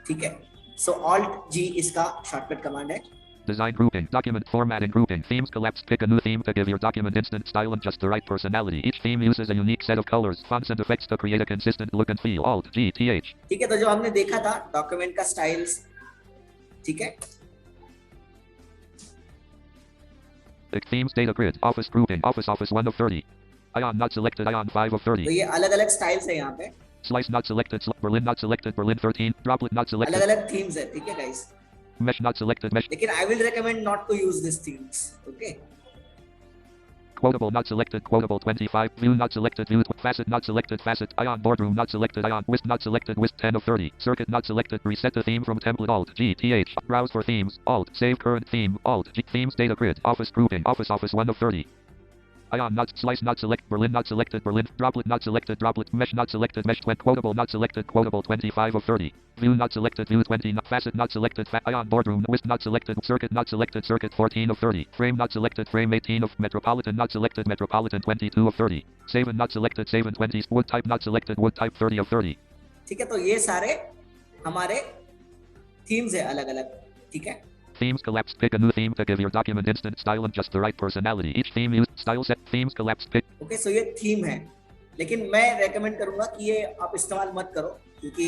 ठीक है. सो Alt G इसका शॉर्टकट कमांड है. Design grouping, document formatting grouping, themes collapse. Pick a new theme to give your document instant style and just the right personality. Each theme uses a unique set of colors, fonts and effects to create a consistent look and feel. Alt G TH. ठीक है, तो जो हमने देखा था डॉक्यूमेंट का स्टाइल्स, ठीक है. Themes data grid, office grouping, office 1 of 30. Ion not selected, Ion 5 of 30. तो ये अलग अलग स्टाइल्स है यहाँ पे. Slice not selected, Berlin not selected, Berlin 13. Droplet not selected. अलग अलग थीम्स है, ठीक है guys. Mesh not selected, Mesh. लेकिन I will recommend not to use these themes, okay. Quotable not selected, Quotable 25. View not selected, View. Facet not selected, Facet. Ion boardroom not selected, Ion. Wisp not selected, Wisp 10 of 30. Circuit not selected. Reset the theme from template Alt G TH. Browse for themes, Alt. Save current theme, Alt G. Themes data grid, office grouping, office 1 of 30. Ion not slice not select, Berlin not selected, Berlin. Droplet not selected, Droplet. Mesh not selected, Mesh 20. Quotable not selected, Quotable 25 of 30. View not selected, View 20. Facet not selected, Ion boardroom. Wisp not selected, Circuit not selected, Circuit 14 of 30. Frame not selected, Frame 18 of Metropolitan not selected, Metropolitan 22 of 30. Saven not selected, Saven 20. Wood type not selected, Wood type 30 of 30. ठीक है, तो ये सारे हमारे थीम्स है अलग अलग, ठीक है. Themes collapse. Pick a new theme to give your document instant style and just the right personality. Each theme used style set. Themes collapse. Pick. Okay, so ये थीम है, लेकिन मैं रेकमेंड करूंगा कि ये आप इस्तेमाल मत करो, क्योंकि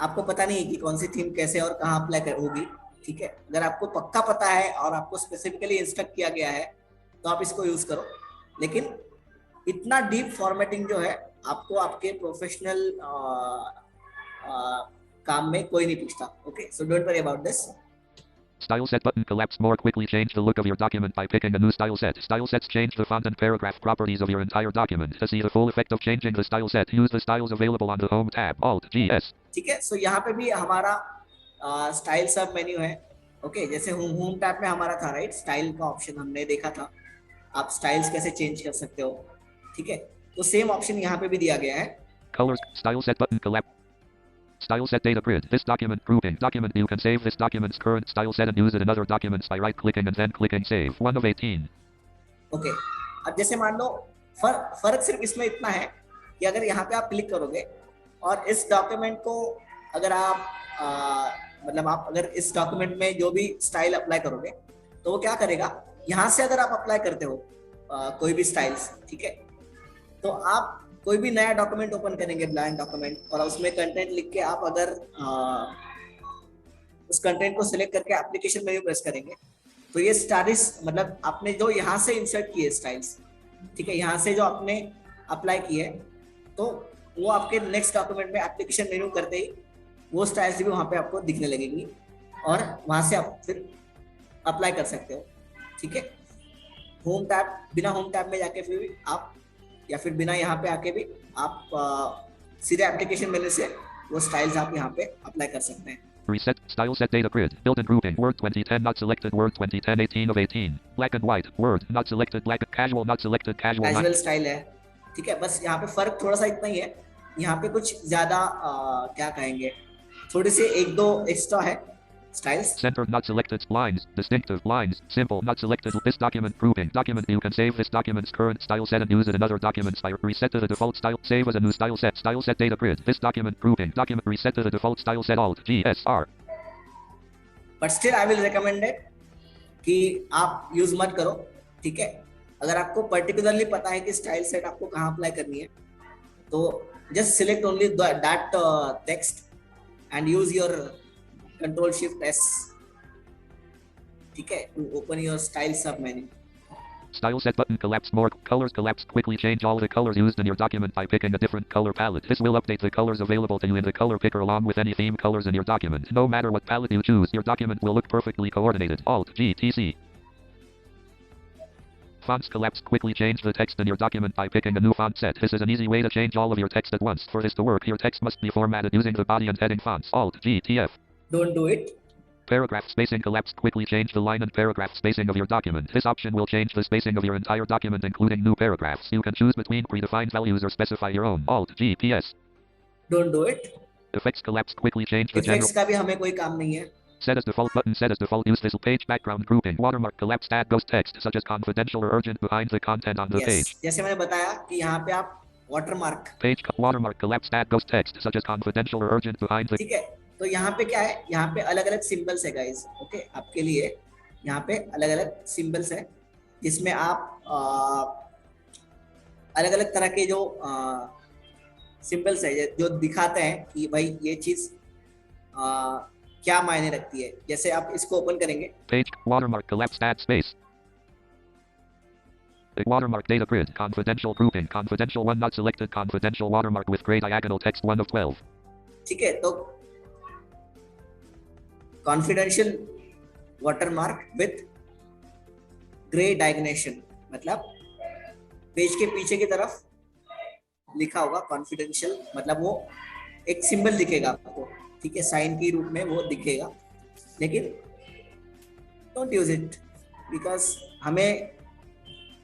आपको पता नहीं है कि कौन सी थीम कैसे और कहाँ अप्लाई होगी, ठीक है. अगर आपको पक्का पता है और आपको स्पेसिफिकली इंस्ट्रक्ट किया गया है तो आप इसको यूज करो, लेकिन इतना डीप फॉर्मेटिंग जो है आपको आपके प्रोफेशनल काम में कोई नहीं पूछता. Okay, so don't worry about this. Style set button collapse more quickly. Change the look of your document by picking a new style set. Style sets change the font and paragraph properties of your entire document. To see the full effect of changing the style set, use the styles available on the Home tab. Alt G S. ठीक है, सो यहाँ पे भी हमारा स्टाइल सब मेन्यू है. ओके, जैसे होम टैब में हमारा था राइट, स्टाइल का ऑप्शन हमने देखा था, आप स्टाइल्स कैसे चेंज कर सकते हो, ठीक है. तो सेम ऑप्शन यहाँ पे भी दिया गया है. Colors. Style set button collapse. Style set data grid. This document grouping. Document. You can save this document's current style set and use it in other documents by right-clicking and then clicking save. 1 of 18. Okay, अब जैसे मान लो फर्क सिर्फ इसमें इतना है कि अगर यहाँ पे आप क्लिक करोगे और इस डॉक्यूमेंट को अगर आप मतलब आप अगर इस डॉक्यूमेंट में जो भी स्टाइल अप्लाई करोगे तो वो क्या करेगा, यहाँ से अगर आप अप्लाई करते हो कोई भी स्टाइल्स, ठीक है, तो आप कोई भी नया डॉक्यूमेंट ओपन करेंगे, ब्लैंक डॉक्यूमेंट, और उसमें कंटेंट लिख के आप अगर उस कंटेंट को सिलेक्ट करके एप्लीकेशन मेन्यू प्रेस करेंगे तो ये स्टाइल्स मतलब आपने जो यहाँ से इंसर्ट किए स्टाइल्स, ठीक है, यहाँ से जो आपने अप्लाई किए तो वो आपके नेक्स्ट डॉक्यूमेंट में एप्लीकेशन मेन्यू करते ही वो स्टाइल्स भी वहाँ पे आपको दिखने लगेंगी और वहाँ से आप फिर अप्लाई कर सकते हो, ठीक है. होम टैब, बिना होम टैब में जाके फिर आप या फिर बिना यहाँ पे आके भी आप सीधे एप्लीकेशन मेन्यू से वो स्टाइल्स आप यहाँ पे अप्लाई कर सकते हैं. Reset style set data grid. Built-in grouping. Word 2010 not selected. Word 2010 18 of 18. Black and white. Word not selected. Black. Casual not selected. Casual style है, ठीक है. बस यहाँ पे फर्क थोड़ा सा इतना ही है, यहाँ पे कुछ ज्यादा क्या कहेंगे, थोड़ी सी एक दो एक्स्ट्रा है styles. Center not selected. Lines. Distinctive. Lines. Simple not selected. This document grouping. Document. You can save this document's current style set and use it in other documents by reset to the default style. Save as a new style set. Style set data grid. This document grouping. Document reset to the default style set. Alt G S R. But still I will recommend it कि आप यूज मत करो, ठीक है. अगर आपको पर्टिकुलरली पता है कि स्टाइल सेट आपको कहाँ अप्लाई करनी है तो just select only that text and use your Control Shift S, ठीक है, to open your style sub menu. Style set button collapse more. Colors collapse quickly. Change all the colors used in your document by picking a different color palette. This will update the colors available to you in the color picker along with any theme colors in your document. No matter what palette you choose, your document will look perfectly coordinated. Alt G T C. Fonts collapse. Quickly change the text in your document by picking a new font set. This is an easy way to change all of your text at once. For this to work, your text must be formatted using the body and heading fonts. Alt G T F. Don't do it. Paragraph spacing collapse. Quickly change the line and paragraph spacing of your document. This option will change the spacing of your entire document, including new paragraphs. You can choose between predefined values or specify your own. Alt G P S. Don't do it. Effects collapse. Quickly change the general. Effects का भी हमें कोई काम नहीं है. Set as default button. Set as default. Use this page background grouping. Watermark collapse. Add ghost text such as confidential or urgent behind the content on the page. जैसे मैंने बताया कि यहाँ पे आप watermark. Page watermark collapse. Add ghost text such as confidential or urgent behind the. ठीक है. तो यहाँ पे क्या है? यहाँ पे अलग-अलग सिंबल्स है गाइस. ओके, आपके लिए यहाँ पे अलग-अलग सिंबल्स है जिसमें आप अलग-अलग तरह के जो सिंबल्स है जो दिखाते हैं कि भाई ये चीज क्या मायने रखती है. जैसे आप इसको ओपन करेंगे. Page watermark collapse. Add space. A watermark data grid. Confidential grouping. Confidential 1 not selected. Confidential watermark with gray diagonal text 1 of 12. ठीक है, तो confidential watermark with gray diagonal मतलब पेज के पीछे की तरफ लिखा होगा confidential, मतलब वो एक सिंबल दिखेगा आपको. ठीक है, साइन के रूप में वो दिखेगा. लेकिन डोंट यूज इट बिकॉज हमें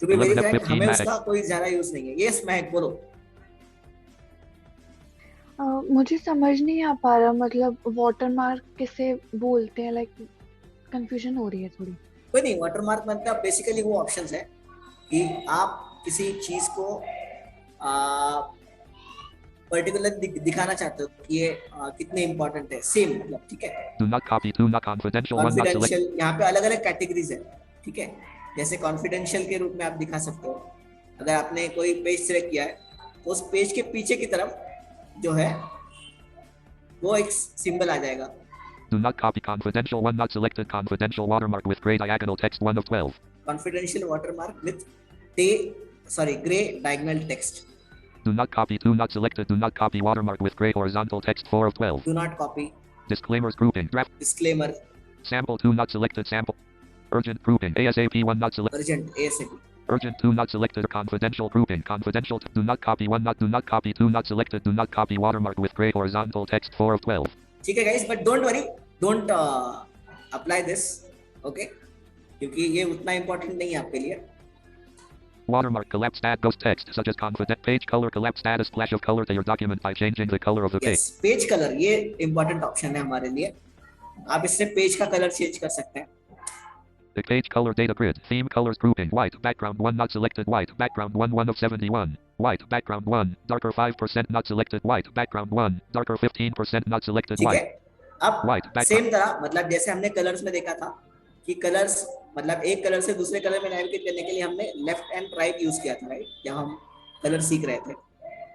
टू बी वेरी फ्रैंक हमें उसका कोई ज्यादा यूज नहीं है. यस महक बोलो. मुझे समझ नहीं आ पा रहा, मतलब वाटरमार्क किसे बोलते हैं, लाइक कंफ्यूजन हो रही है थोड़ी. कोई नहीं, वाटरमार्क मतलब बेसिकली वो ऑप्शंस है कि आप किसी चीज को पर्टिकुलर दिखाना चाहते हो कि ये कितने इंपॉर्टेंट है. सेम मतलब. ठीक है, do not copy, do not confidential, confidential. यहाँ पे अलग अलग कैटेगरीज है. ठीक है, जैसे कॉन्फिडेंशियल के रूप में आप दिखा सकते हो. अगर आपने कोई पेज सिलेक्ट किया है तो उस पेज के पीछे की तरफ जो है वो एक सिंबल आ जाएगा. Do not copy. Confidential 1 not selected. Confidential watermark with gray diagonal text 1 of 12. Confidential watermark with gray diagonal text. Do not copy. Do not selected. Do not copy. Watermark with gray horizontal text 4 of 12. Do not copy. Disclaimers grouping. Draft. Disclaimer. Sample 2 not selected. Sample. Urgent grouping. ASAP 1 not selected. Urgent ASAP. Urgent 2 not selected. Confidential grouping. Confidential. Do not copy 1 not. Do not copy 2 not selected. Do not copy. Watermark with gray horizontal text 4 of 12. ठीक है guys, but don't worry. Don't apply this. Okay? क्योंकि ये उतना important नहीं है आपके लिए. Watermark collapse. Add ghost text such as confident. Page color collapse. Add a splash of color to your document by changing the color of the page. Yes, page color ये important option है हमारे लिए. आप इससे पेज का कलर चेंज कर सकते हैं. The page color data grid. Theme colors grouping. White background 1 not selected. White background 1 of 71. White background 1 darker 5% not selected. White background 1 darker 15% not selected. ठीक है, White. अब White सेम तरह मतलब जैसे हमने कलर्स में देखा था कि कलर्स मतलब एक कलर से दूसरे कलर में नेविगेट करने के लिए हमने लेफ्ट एंड राइट यूज किया था, राइट, जब हम कलर सीख रहे थे.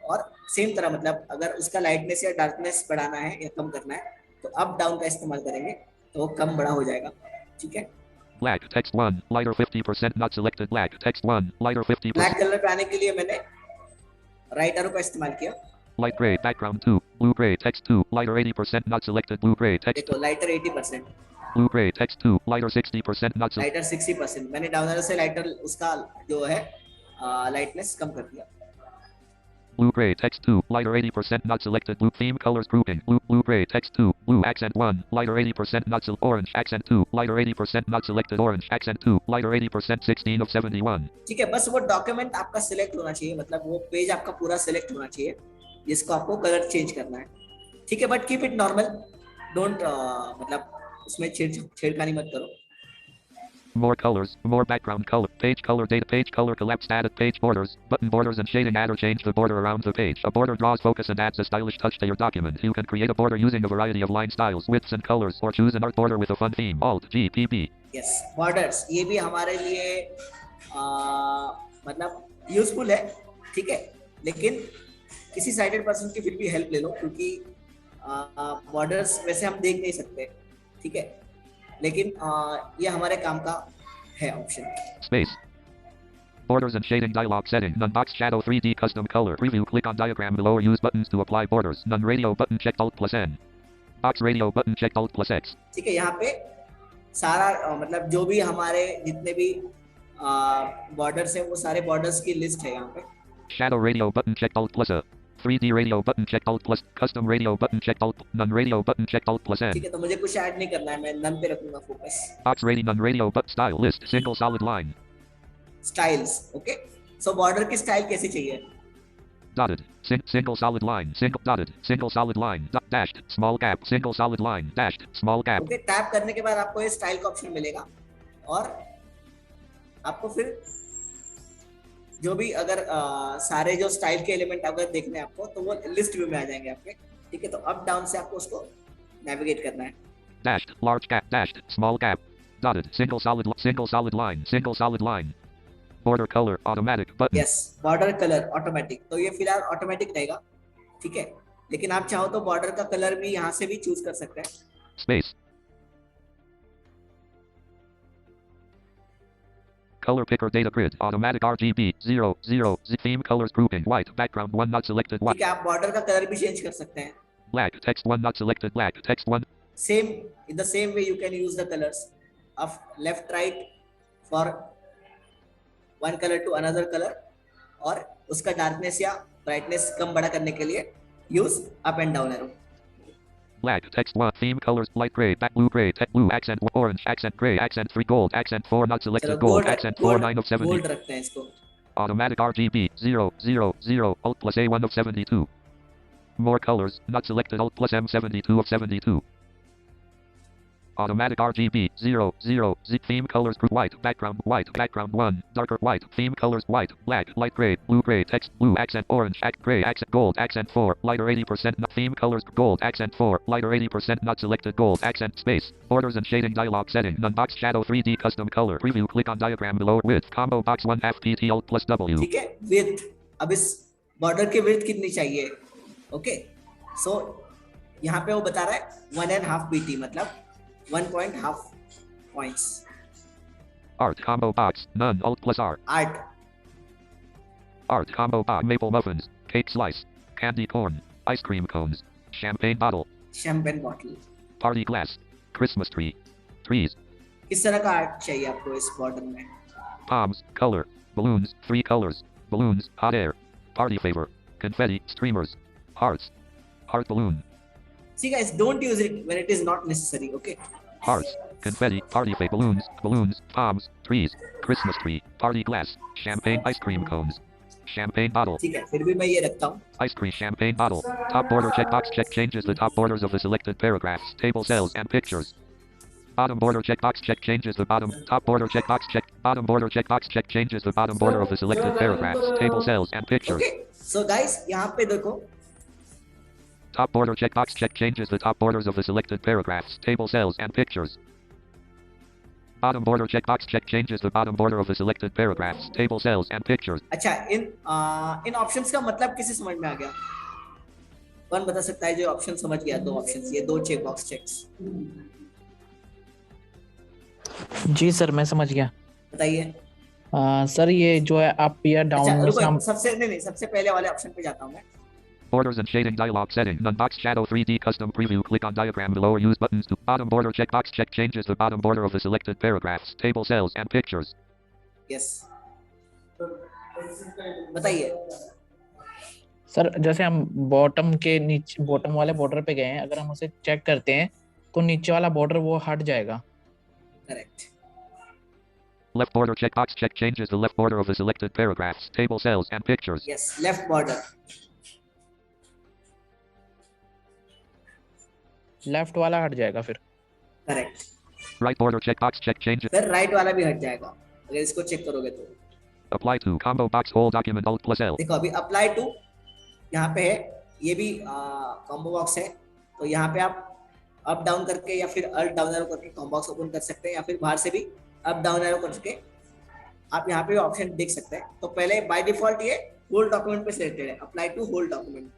और सेम तरह मतलब अगर उसका लाइटनेस या डार्कनेस बढ़ाना है या कम करना है तो अप डाउन का इस्तेमाल करेंगे तो वो कम बड़ा हो जाएगा. ठीक है. Black text 1 lighter 50% not selected. Black text 1 lighter 50%. Black colour पे आने के लिए मैंने राइट एरो का इस्तेमाल किया. Light gray background 2 blue gray text 2 lighter 80% not selected. Blue gray text देखो lighter 80%, blue gray text 2 lighter 60% not selected. Lighter 60%. मैंने डाउन एरो से लाइटर उसका जो है लाइटनेस कम कर दिया. Blue gray text 2 lighter 80% not selected. Blue theme colors grouping. Blue gray text 2 blue accent 1 lighter 80% not selected. Orange accent 2 lighter 80% not selected. Orange accent 2 lighter 80% 16 of 71. ठीक है, बस वो डॉक्यूमेंट आपका सिलेक्ट होना चाहिए, मतलब वो पेज आपका पूरा सिलेक्ट होना चाहिए जिसको आपको कलर चेंज करना है. ठीक है, but keep it normal. Don't मतलब उसमें छेड़खानी मत करो. More colors, more background color, page color data, page color collapse, added page borders, button borders and shading. Add or change the border around the page. A border draws focus and adds a stylish touch to your document. You can create a border using a variety of line styles, widths and colors, or choose an art border with a fun theme. Alt G P P. Yes, borders ये भी हमारे लिए मतलब यूजफुल है. ठीक है, लेकिन किसी साइटेड पर्सन की फिर भी हेल्प ले लो क्योंकि बॉर्डर्स वैसे हम देख नहीं सकते. ठीक है, लेकिन ये हमारे काम का है option. Space. Borders and shading dialog setting. None box shadow 3D custom color preview. Click on diagram below or use buttons to apply borders. None radio button checked Alt plus N. Box radio button checked Alt plus X. ठीक है, यहाँ पे सारा मतलब जो भी हमारे जितने भी बॉर्डर्स है वो सारे बॉर्डर्स की लिस्ट है यहाँ पे. Shadow radio button checked Alt plus A. 3D radio button checked Alt plus. Custom radio button checked Alt. None radio button checked Alt plus N. ठीक है, तो मुझे कुछ ऐड नहीं करना है, मैं नन पे रखूंगा focus. Ox radio none radio but style list single solid line. Styles. Okay, so border की स्टाइल कैसी चाहिए? Dotted. Single solid line. Single dotted. Single solid line. Dashed. Small gap. Single solid line. Dashed. Small gap. Okay, tap करने के बाद आपको ये स्टाइल का ऑप्शन मिलेगा और आपको फिर जो भी अगर सारे जो स्टाइल के एलिमेंट अगर देखने हैं आपको तो वो लिस्ट व्यू में आ जाएंगे आपके. ठीक है, तो अप डाउन से आपको उसको नेविगेट करना है. Dashed. Large gap. Dashed. Small gap. Dotted. Single solid line. Single solid line. Border color automatic button. Yes, border colour automatic. तो ये फिलहाल ऑटोमेटिक रहेगा. ठीक है, लेकिन आप चाहो तो बॉर्डर का कलर भी यहाँ से भी चूज कर सकते हैं. Space. Color picker data grid automatic RGB 0 theme colors grouping white background 1 not selected white. ठीक है, आप बॉर्डर का कलर भी चेंज कर सकते हैं. Black text 1 not selected black text 1. Same, in the same way you can use the colors of left right for one color to another color, और उसका डार्कनेस या ब्राइटनेस कम बड़ा करने के लिए use up and down arrow. Black text 1 theme colors light gray back blue gray text blue accent orange accent gray accent 3 gold accent 4 not selected gold accent 4 9 of 70. Gold रखते हैं इसको. Automatic RGB 0 Alt plus A1 of 72. More colors not selected Alt plus M72 of 72. Automatic RGB 0 Z theme colors group white background 1 darker white theme colors white black light gray blue gray text blue accent orange gray accent gold accent 4 lighter 80% not theme colors gold accent 4 lighter 80% not selected gold accent space borders and shading dialog setting none box shadow 3D custom color preview click on diagram below width combo box 1 half PT Alt plus W. ठीक है, विड्थ. अब इस बॉर्डर की विड्थ कितनी चाहिए? ओके, सो यहाँ पे वो बता रहा है 1.5 PT, मतलब 1.5 points. Art combo box none Alt plus R. Art combo box maple muffins cake slice candy corn ice cream cones champagne bottle party glass Christmas tree trees. किस तरह का आर्ट चाहिए आपको इस बॉर्डर में? Palms color balloons 3 colors balloons hot air party favor confetti streamers hearts heart balloon. See guys, don't use it when it is not necessary. Okay. Hearts confetti party favor balloons palms trees Christmas tree party glass champagne ice cream cones champagne bottle. ठीक है, फिर भी मैं ये रखता हूँ. Ice cream champagne bottle. Top border checkbox check changes the top borders of the selected paragraphs, table cells and pictures. Bottom border checkbox check changes the bottom top border checkbox check bottom border checkbox check changes the bottom border of the selected paragraphs, table cells and pictures. Okay. So guys, यहाँ पे देखो. Top border checkbox check changes the top borders of the selected paragraphs, table cells and pictures. Bottom border checkbox check changes the bottom border of the selected paragraphs, table cells and pictures. अच्छा, इन ऑप्शंस का मतलब किसे समझ में आ गया? कौन बता सकता है जो ऑप्शन समझ गया? दो ऑप्शंस, ये दो चेक बॉक्स चेक्स. जी सर, मैं समझ गया. बताइए. सर ये जो है अप या डाउन अच्छा, में से हम सबसे पहले वाले ऑप्शन पे जाता हूँ मैं. Borders and shading dialog setting none box shadow 3D custom preview click on diagram below or use buttons to bottom border checkbox check changes the bottom border of the selected paragraphs, table cells and pictures. Yes. बताइए. सर जैसे हम बॉटम के नीचे बॉटम वाले बॉर्डर पे गए हैं, अगर हम उसे चेक करते हैं तो नीचे वाला बॉर्डर वो हट जाएगा. Correct. Left border checkbox check changes the left border of the selected paragraphs, table cells and pictures. Yes, left border. Left वाला हट जाएगा फिर. Correct. Right border checkbox check changes. फिर राइट वाला भी हट जाएगा अगर इसको चेक करोगे तो. Apply to combo box whole document Alt plus L. देखो अभी अप्लाई टू यहाँ पे है, ये भी कॉम्बो बॉक्स है, तो यहाँ पे आप अप डाउन करके या फिर अल्ट डाउन एरो करके कॉम्बो बॉक्स ओपन कर सकते हैं, या फिर बाहर से भी अप डाउन एरो करके आप यहाँ पे ऑप्शन देख सकते हैं. तो पहले बाय डिफॉल्ट ये होल डॉक्यूमेंट पे सिलेक्टेड है. Apply to whole document.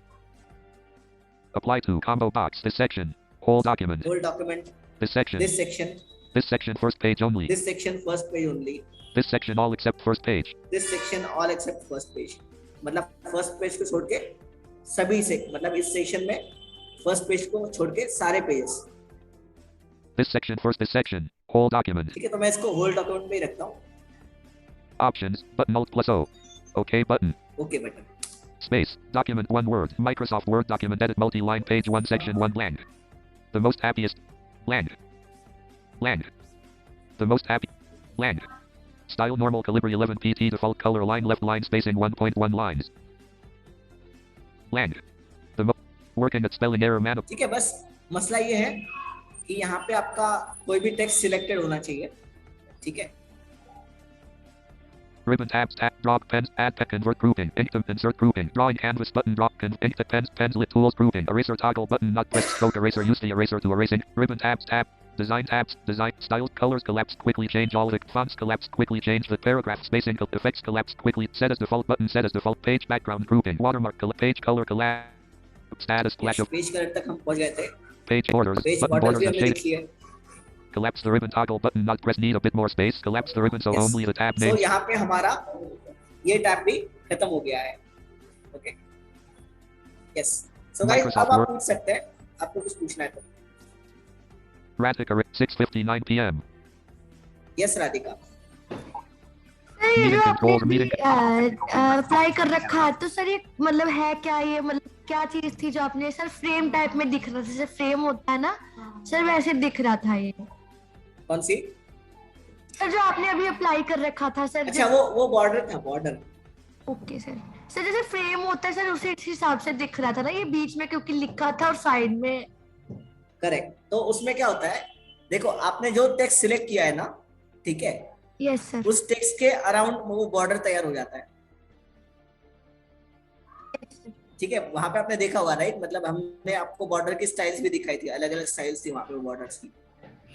Apply to combo box this section whole document. Whole document. This section. This section. This section first page only. This section first page only. This section all except first page. This section all except first page. मतलब फर्स्ट पेज को छोड़ के सभी से, मतलब इस सेक्शन में फर्स्ट पेज को छोड़ के सारे pages. This section first this section whole document. ठीक है, तो मैं इसको होल डॉक्यूमेंट में ही रखता हूँ. Options, button Alt plus O. OK button. Okay button. Space, document 1 word, Microsoft Word document edit multi-line page 1 section 1 blank. The most happiest, blank. Blank. The most happy, blank. Style normal Calibri 11 PT default color line left line spacing 1.1 lines. Blank. The working at spelling error man. ठीक है, बस मसला ये है कि यहाँ पे आपका कोई भी टेक्स्ट सिलेक्टेड होना चाहिए, ठीक है। Ribbon tabs, tab, drop, pens, add, pet, convert grouping, insert grouping, drawing canvas button, drop, ink, pens, lit tools grouping, eraser toggle button, not press, stroke eraser, use the eraser to erasing, ribbon tabs, tab, design tabs, design, styles, colors collapse, quickly change all the fonts collapse, quickly change the paragraph spacing, effects collapse, quickly, set as default button, set as default, page background grouping, watermark, page color collapse, status, flash of, page colour तक हम पहुंच गए थे, page borders, page button border भी borders and हमने shaded. लिख लिया। Collapse the ribbon toggle button, not press, need a bit more space, collapse the ribbon so Yes. only the tab So names. यहाँ पे हमारा ये टैब भी खत्म हो गया है, ओके। यस, सो गाइस अब आप पूछ सकते हैं, आपको कुछ पूछना है तो। Radhika, 6:59 p.m. Yes Radhika. Sir ये जो controls, आपने meeting- अप्लाई कर रखा है तो सर ये मतलब है क्या, ये मतलब क्या चीज थी जो आपने सर फ्रेम टाइप में दिख रहा था, जैसे फ्रेम होता है ना सर वैसे दिख रहा था ये, कौन सी? सर जो आपने अभी अप्लाई कर रखा था सर। अच्छा वो बॉर्डर था, बॉर्डर। ओके सर, सर जैसे फ्रेम होता है सर उसी हिसाब से दिख रहा था ना, ये बीच में क्योंकि लिखा था और साइड में। करेक्ट, तो उसमें क्या होता है, देखो आपने जो टेक्स्ट सिलेक्ट किया है ना, ठीक है, यस सर, उस टेक्स्ट के अराउंड वो बॉर्डर तैयार हो जाता है, ठीक है। वहां पे आपने देखा होगा राइट, मतलब हमने आपको बॉर्डर की स्टाइल्स भी दिखाई थी, अलग अलग स्टाइल्स थी वहां पे बॉर्डर्स की,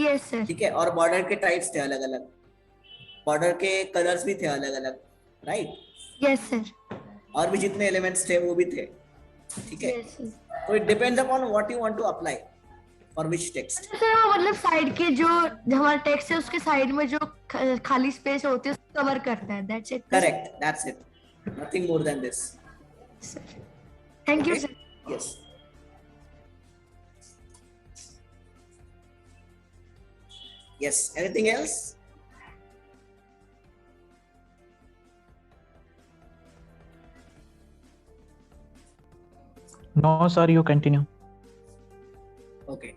यस सर, ठीक है, और बॉर्डर के टाइप्स थे अलग अलग, बॉर्डर के कलर्स भी थे अलग अलग, राइट, यस सर, और भी जितने एलिमेंट्स थे वो भी थे, ठीक है। Yes sir. तो it depends upon what you want to apply for which text. Sir वो मतलब साइड के जो हमारा टेक्स्ट है उसके साइड में जो खाली स्पेस होती है उसको कवर करता है, that's it. Correct, that's it, nothing more than this. Thank you sir. Yes, yes, anything else? No sir, you continue. Okay,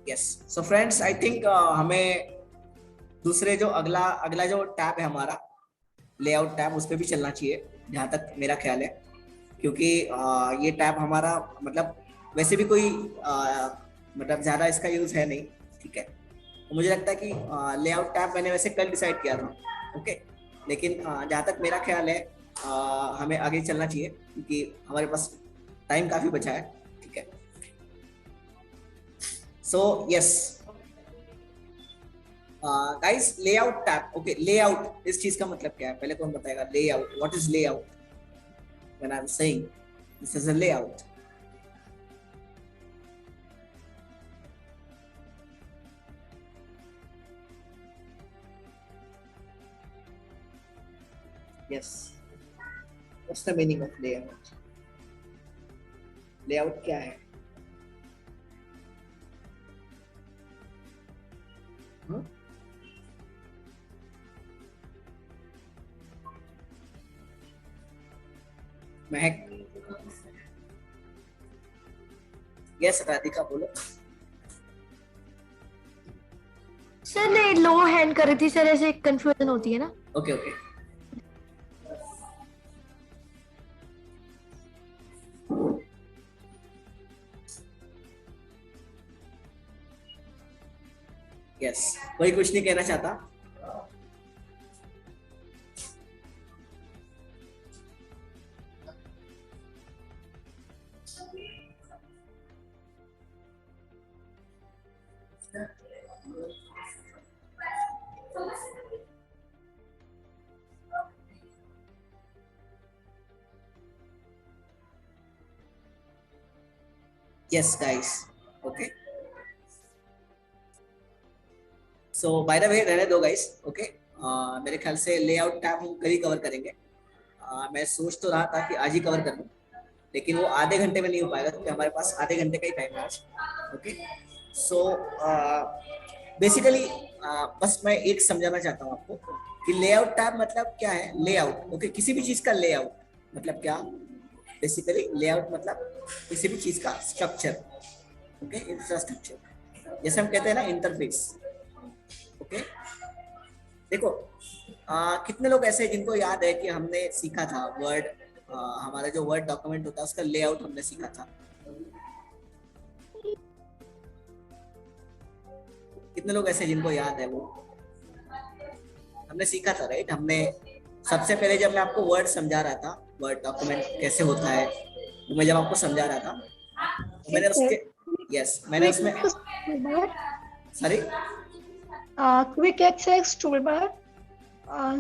yes, so friends I think हमें दूसरे जो अगला जो टैब है हमारा लेआउट टैब, उस पे भी चलना चाहिए जहाँ तक मेरा ख्याल है, क्योंकि ये टैब हमारा मतलब वैसे भी कोई मतलब ज्यादा इसका यूज है नहीं, ठीक है। तो मुझे लगता है कि लेआउट टैब मैंने वैसे कल डिसाइड किया था, ओके, लेकिन जहाँ तक मेरा ख्याल है हमें आगे चलना चाहिए क्योंकि हमारे पास टाइम काफी बचा है, ठीक है। So yes guys, layout tab, okay, layout इस चीज का मतलब क्या है, पहले कौन बताएगा? Layout, what is layout? When I am saying this is a layout, yes, what's the meaning of layout? Layout क्या है? महक, यस राधिका बोलो। सर नहीं, लो हैंड कर रही थी सर, ऐसे कंफ्यूजन होती है ना। ओके ओके, यस, कोई कुछ नहीं कहना चाहता? Yes, guys. Okay. So by the way, रहने दो guys. Okay. मेरे ख्याल से लेआउट टैब हम कल ही कवर करेंगे। मैं सोच तो रहा था कि आज ही कवर कर लूं, लेकिन वो आधे घंटे में नहीं हो पाएगा क्योंकि हमारे पास आधे घंटे का ही टाइम है आज। ओके। सो बेसिकली बस मैं एक समझाना चाहता हूँ आपको कि लेआउट टैब मतलब क्या है। लेआउट, ओके, किसी भी चीज का लेआउट मतलब क्या, बेसिकली लेआउट मतलब किसी भी चीज का स्ट्रक्चर, ओके, इंफ्रास्ट्रक्चर, जैसे हम कहते हैं ना इंटरफेस, ओके। देखो कितने लोग ऐसे हैं जिनको याद है कि हमने सीखा था वर्ड, हमारा जो वर्ड डॉक्यूमेंट होता है उसका लेआउट हमने सीखा था। कितने लोग ऐसे जिनको याद है, वो हमने सीखा था, राइट। हमने सबसे पहले जब मैं आपको वर्ड समझा रहा था, वर्ड डॉक्यूमेंट कैसे होता है, तो मैं जब आपको समझा रहा था तो मैंने उसके मैंने उसमें sorry quick access toolbar,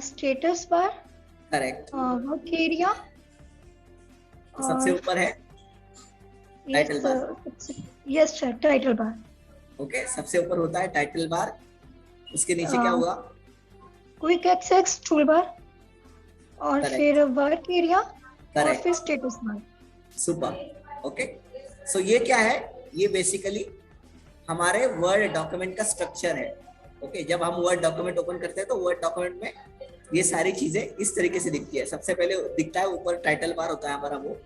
status bar, correct, work area, सबसे ऊपर है title bar. Yes sir, title bar. Okay, सबसे ऊपर होता है टाइटल बार, उसके नीचे क्या हुआ, क्विक एक्सेस टूलबार, और Correct. फिर वर्क एरिया, और करेक्ट, फिर status bar. Super, okay. So ये क्या है, ये बेसिकली हमारे वर्ड डॉक्यूमेंट का स्ट्रक्चर है, ओके। जब हम वर्ड डॉक्यूमेंट ओपन करते हैं तो वर्ड डॉक्यूमेंट में ये सारी चीजें इस तरीके से दिखती है। सबसे पहले दिखता है ऊपर टाइटल बार होता है हमारा, वो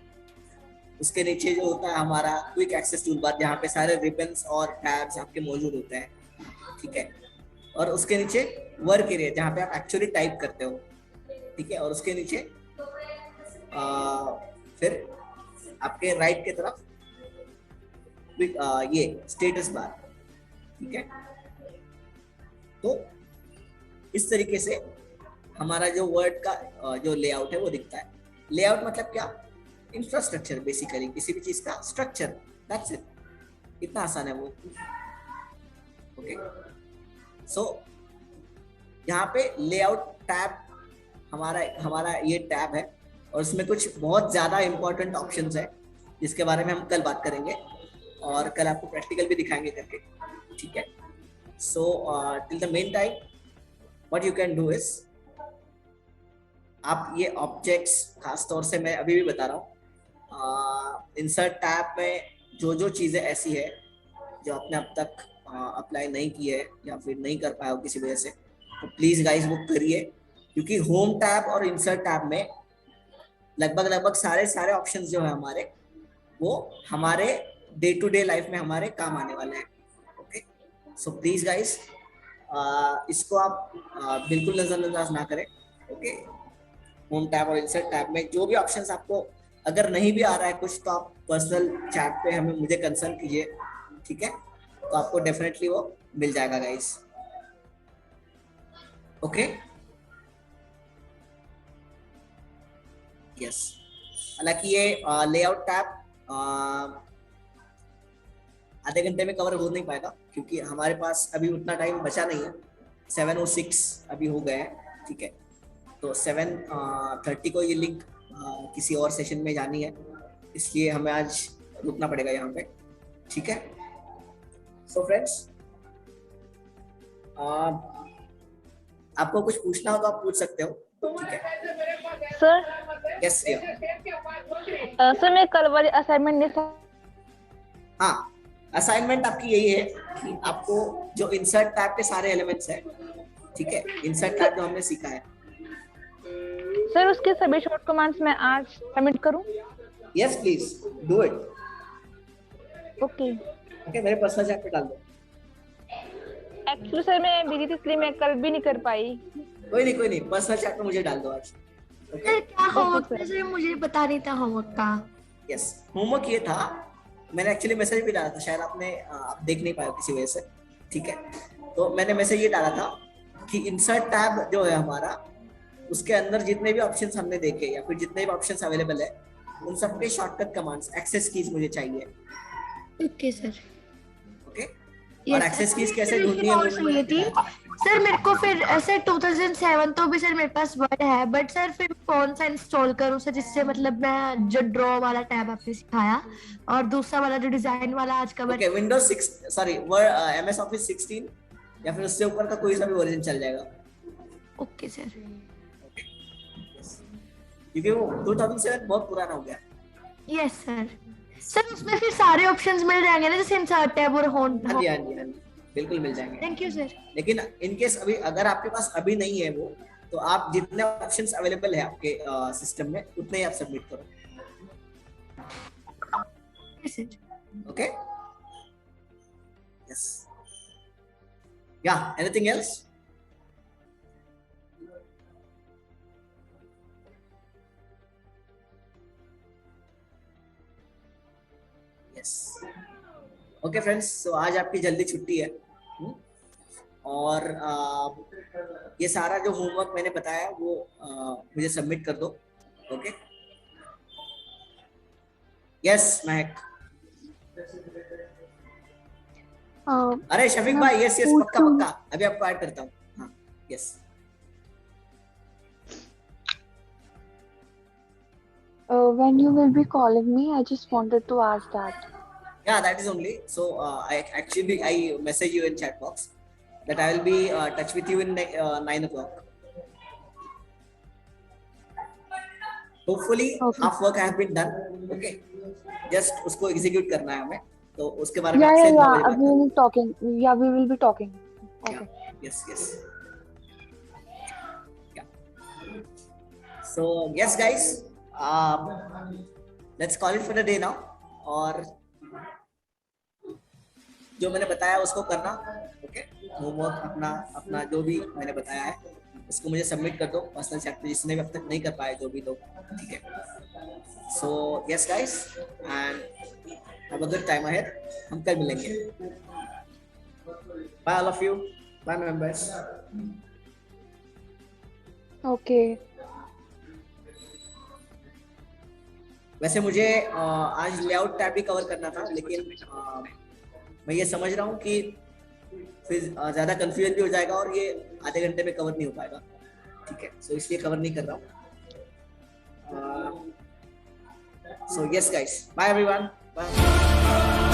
उसके नीचे जो होता है हमारा क्विक एक्सेस टूल बार, जहाँ पे सारे रिबन्स और टैब्स आपके मौजूद होते हैं, ठीक है। और उसके नीचे वर्क एरिया जहाँ पे आप एक्चुअली टाइप करते हो, ठीक है। और उसके नीचे फिर आपके राइट की तरफ ये स्टेटस बार, ठीक है। तो इस तरीके से हमारा जो वर्ड का जो लेआउट है वो दिखता है। लेआउट मतलब क्या, इंफ्रास्ट्रक्चर, बेसिकली किसी भी चीज का स्ट्रक्चर, दैट्स इट, इतना आसान है वो, ओके। सो यहाँ पे लेआउट टैब हमारा ये टैब है, और उसमें कुछ बहुत ज्यादा इंपॉर्टेंट ऑप्शंस है जिसके बारे में हम कल बात करेंगे, और कल आपको प्रैक्टिकल भी दिखाएंगे करके, ठीक है। So till the main time what you can do is, आप ये ऑब्जेक्ट्स, खास तौर से मैं अभी भी बता रहा हूँ, इंसर्ट टैब में जो चीजें ऐसी है जो आपने अब तक अप्लाई नहीं की है या फिर नहीं कर पाए हो किसी वजह से, तो प्लीज गाइस वो करिए, क्योंकि होम टैब और इंसर्ट टैब में लगभग सारे ऑप्शंस जो है हमारे, वो हमारे डे टू डे लाइफ में हमारे काम आने वाले हैं, ओके। सो प्लीज गाइस इसको आप बिल्कुल नजरअंदाज ना करें, ओके। होम टैब और इंसर्ट टैब में जो भी ऑप्शंस आपको अगर नहीं भी आ रहा है कुछ, तो आप पर्सनल चैट पे मुझे कंसर्न कीजिए, ठीक है। तो आपको डेफिनेटली वो मिल जाएगा गाइस, ओके। यस, हालांकि ये लेआउट टैब आधे घंटे में कवर हो नहीं पाएगा, क्योंकि हमारे पास अभी उतना टाइम बचा नहीं है, 7:06 अभी हो गए हैं, ठीक है। तो 7:30 को ये लिंक किसी और सेशन में जानी है, इसलिए हमें आज रुकना पड़ेगा यहाँ पे, ठीक है। सो फ्रेंड्स, आपको कुछ पूछना हो तो आप पूछ सकते हो, ठीक है। सर यस सर मैं कल वाली असाइनमेंट नहीं हाँ, असाइनमेंट आपकी यही है कि आपको जो इंसर्ट टैब के सारे एलिमेंट्स हैं, ठीक है, इंसर्ट टैब जो हमने सीखा है, सर उसके सभी शॉर्ट कमांड्स मैं आज सबमिट करूं? Yes please do it, okay okay. मेरे पर्सनल चैट पे डाल दो। एक्चुअली सर मैं बिजी थी इसलिए मैं कल भी नहीं कर पाई। कोई नहीं, पर्सनल चैट पे मुझे डाल दो आज, ओके। सर क्या होमवर्क था सर, मुझे बता नहीं था होमवर्क का। यस, होमवर्क ये था, मैंने एक्चुअली मैसेज भी डाला था, शायद आप देख नहीं पाए किसी वजह से, ठीक है। तो मैंने मैसेज ये डाला था कि इंसर्ट टैब जो है हमारा, उसके अंदर जितने भी ऑप्शंस हमने देखे या फिर जितने भी ऑप्शंस अवेलेबल है, उन सब के शॉर्टकट कमांड्स, एक्सेस कीज मुझे चाहिए, ओके सर, ओके। और एक्सेस कीज कैसे ढूंढनी है वो चाहिए थी सर मेरे को। फिर सर 2007 तो भी सर मेरे पास वर्ड है, बट सर फिर कौन सा इंस्टॉल करूं सर, जिससे मतलब मैं जो ड्रॉ वाला टैब आपने सिखाया और दूसरा वाला जो डिजाइन वाला आज का, okay, Windows 6 sorry word MS office 16 या फिर उससे ऊपर का कोई सा भी वर्जन चल जाएगा, ओके सर। क्योंकि वो 2007 बहुत पुराना हो गया। Yes sir. सर उसमें फिर सारे ऑप्शंस मिल जाएंगे ना, जैसे इंसर्ट टैब और होम। हाँ जी, बिल्कुल मिल जाएंगे। Thank you sir. लेकिन इन केस अभी अगर आपके पास अभी नहीं है वो, तो आप जितने ऑप्शंस अवेलेबल है आपके सिस्टम में उतने ही आप सबमिट करो। ओके, यस, या anything else? Yes, okay friends, so आज आपकी जल्दी छुट्टी है। और ये सारा जो होमवर्क मैंने बताया वो मुझे सबमिट कर दो। ओके, यस महक। अरे शफीक भाई, यस यस, पक्का पक्का, अभी आपको ऐड करता हूँ। हाँ, yes. When you will be calling me, I just wanted to ask that. Yeah, that is only. So I message you in chat box that I will be touch with you in 9 o'clock. Hopefully, Okay. half work has been done. Okay, just उसको execute करना है हमें, तो उसके बारे में Yeah, आपसे yeah, नॉलेज yeah. बात We will talking. Yeah, we will be talking. Okay. Yes, yes. Yeah. So yes, guys, let's call it for the day now. और जो मैंने बताया उसको करना। ओके, होमवर्क अपना अपना जो भी मैंने बताया है उसको मुझे सबमिट कर दो पर्सनल चैट पे, जिसने भी अब तक नहीं कर पाए, जो भी लोग, ठीक है। So yes guys, and have a good time ahead. हम कल मिलेंगे। Bye all of you, bye members. Okay. वैसे मुझे आज लेआउट टैब भी कवर करना था, लेकिन मैं ये समझ रहा हूँ कि फिर ज़्यादा कंफ्यूजन भी हो जाएगा और ये आधे घंटे में कवर नहीं हो पाएगा, ठीक है। सो इसलिए कवर नहीं कर रहा हूँ। So yes guys, bye everyone, bye.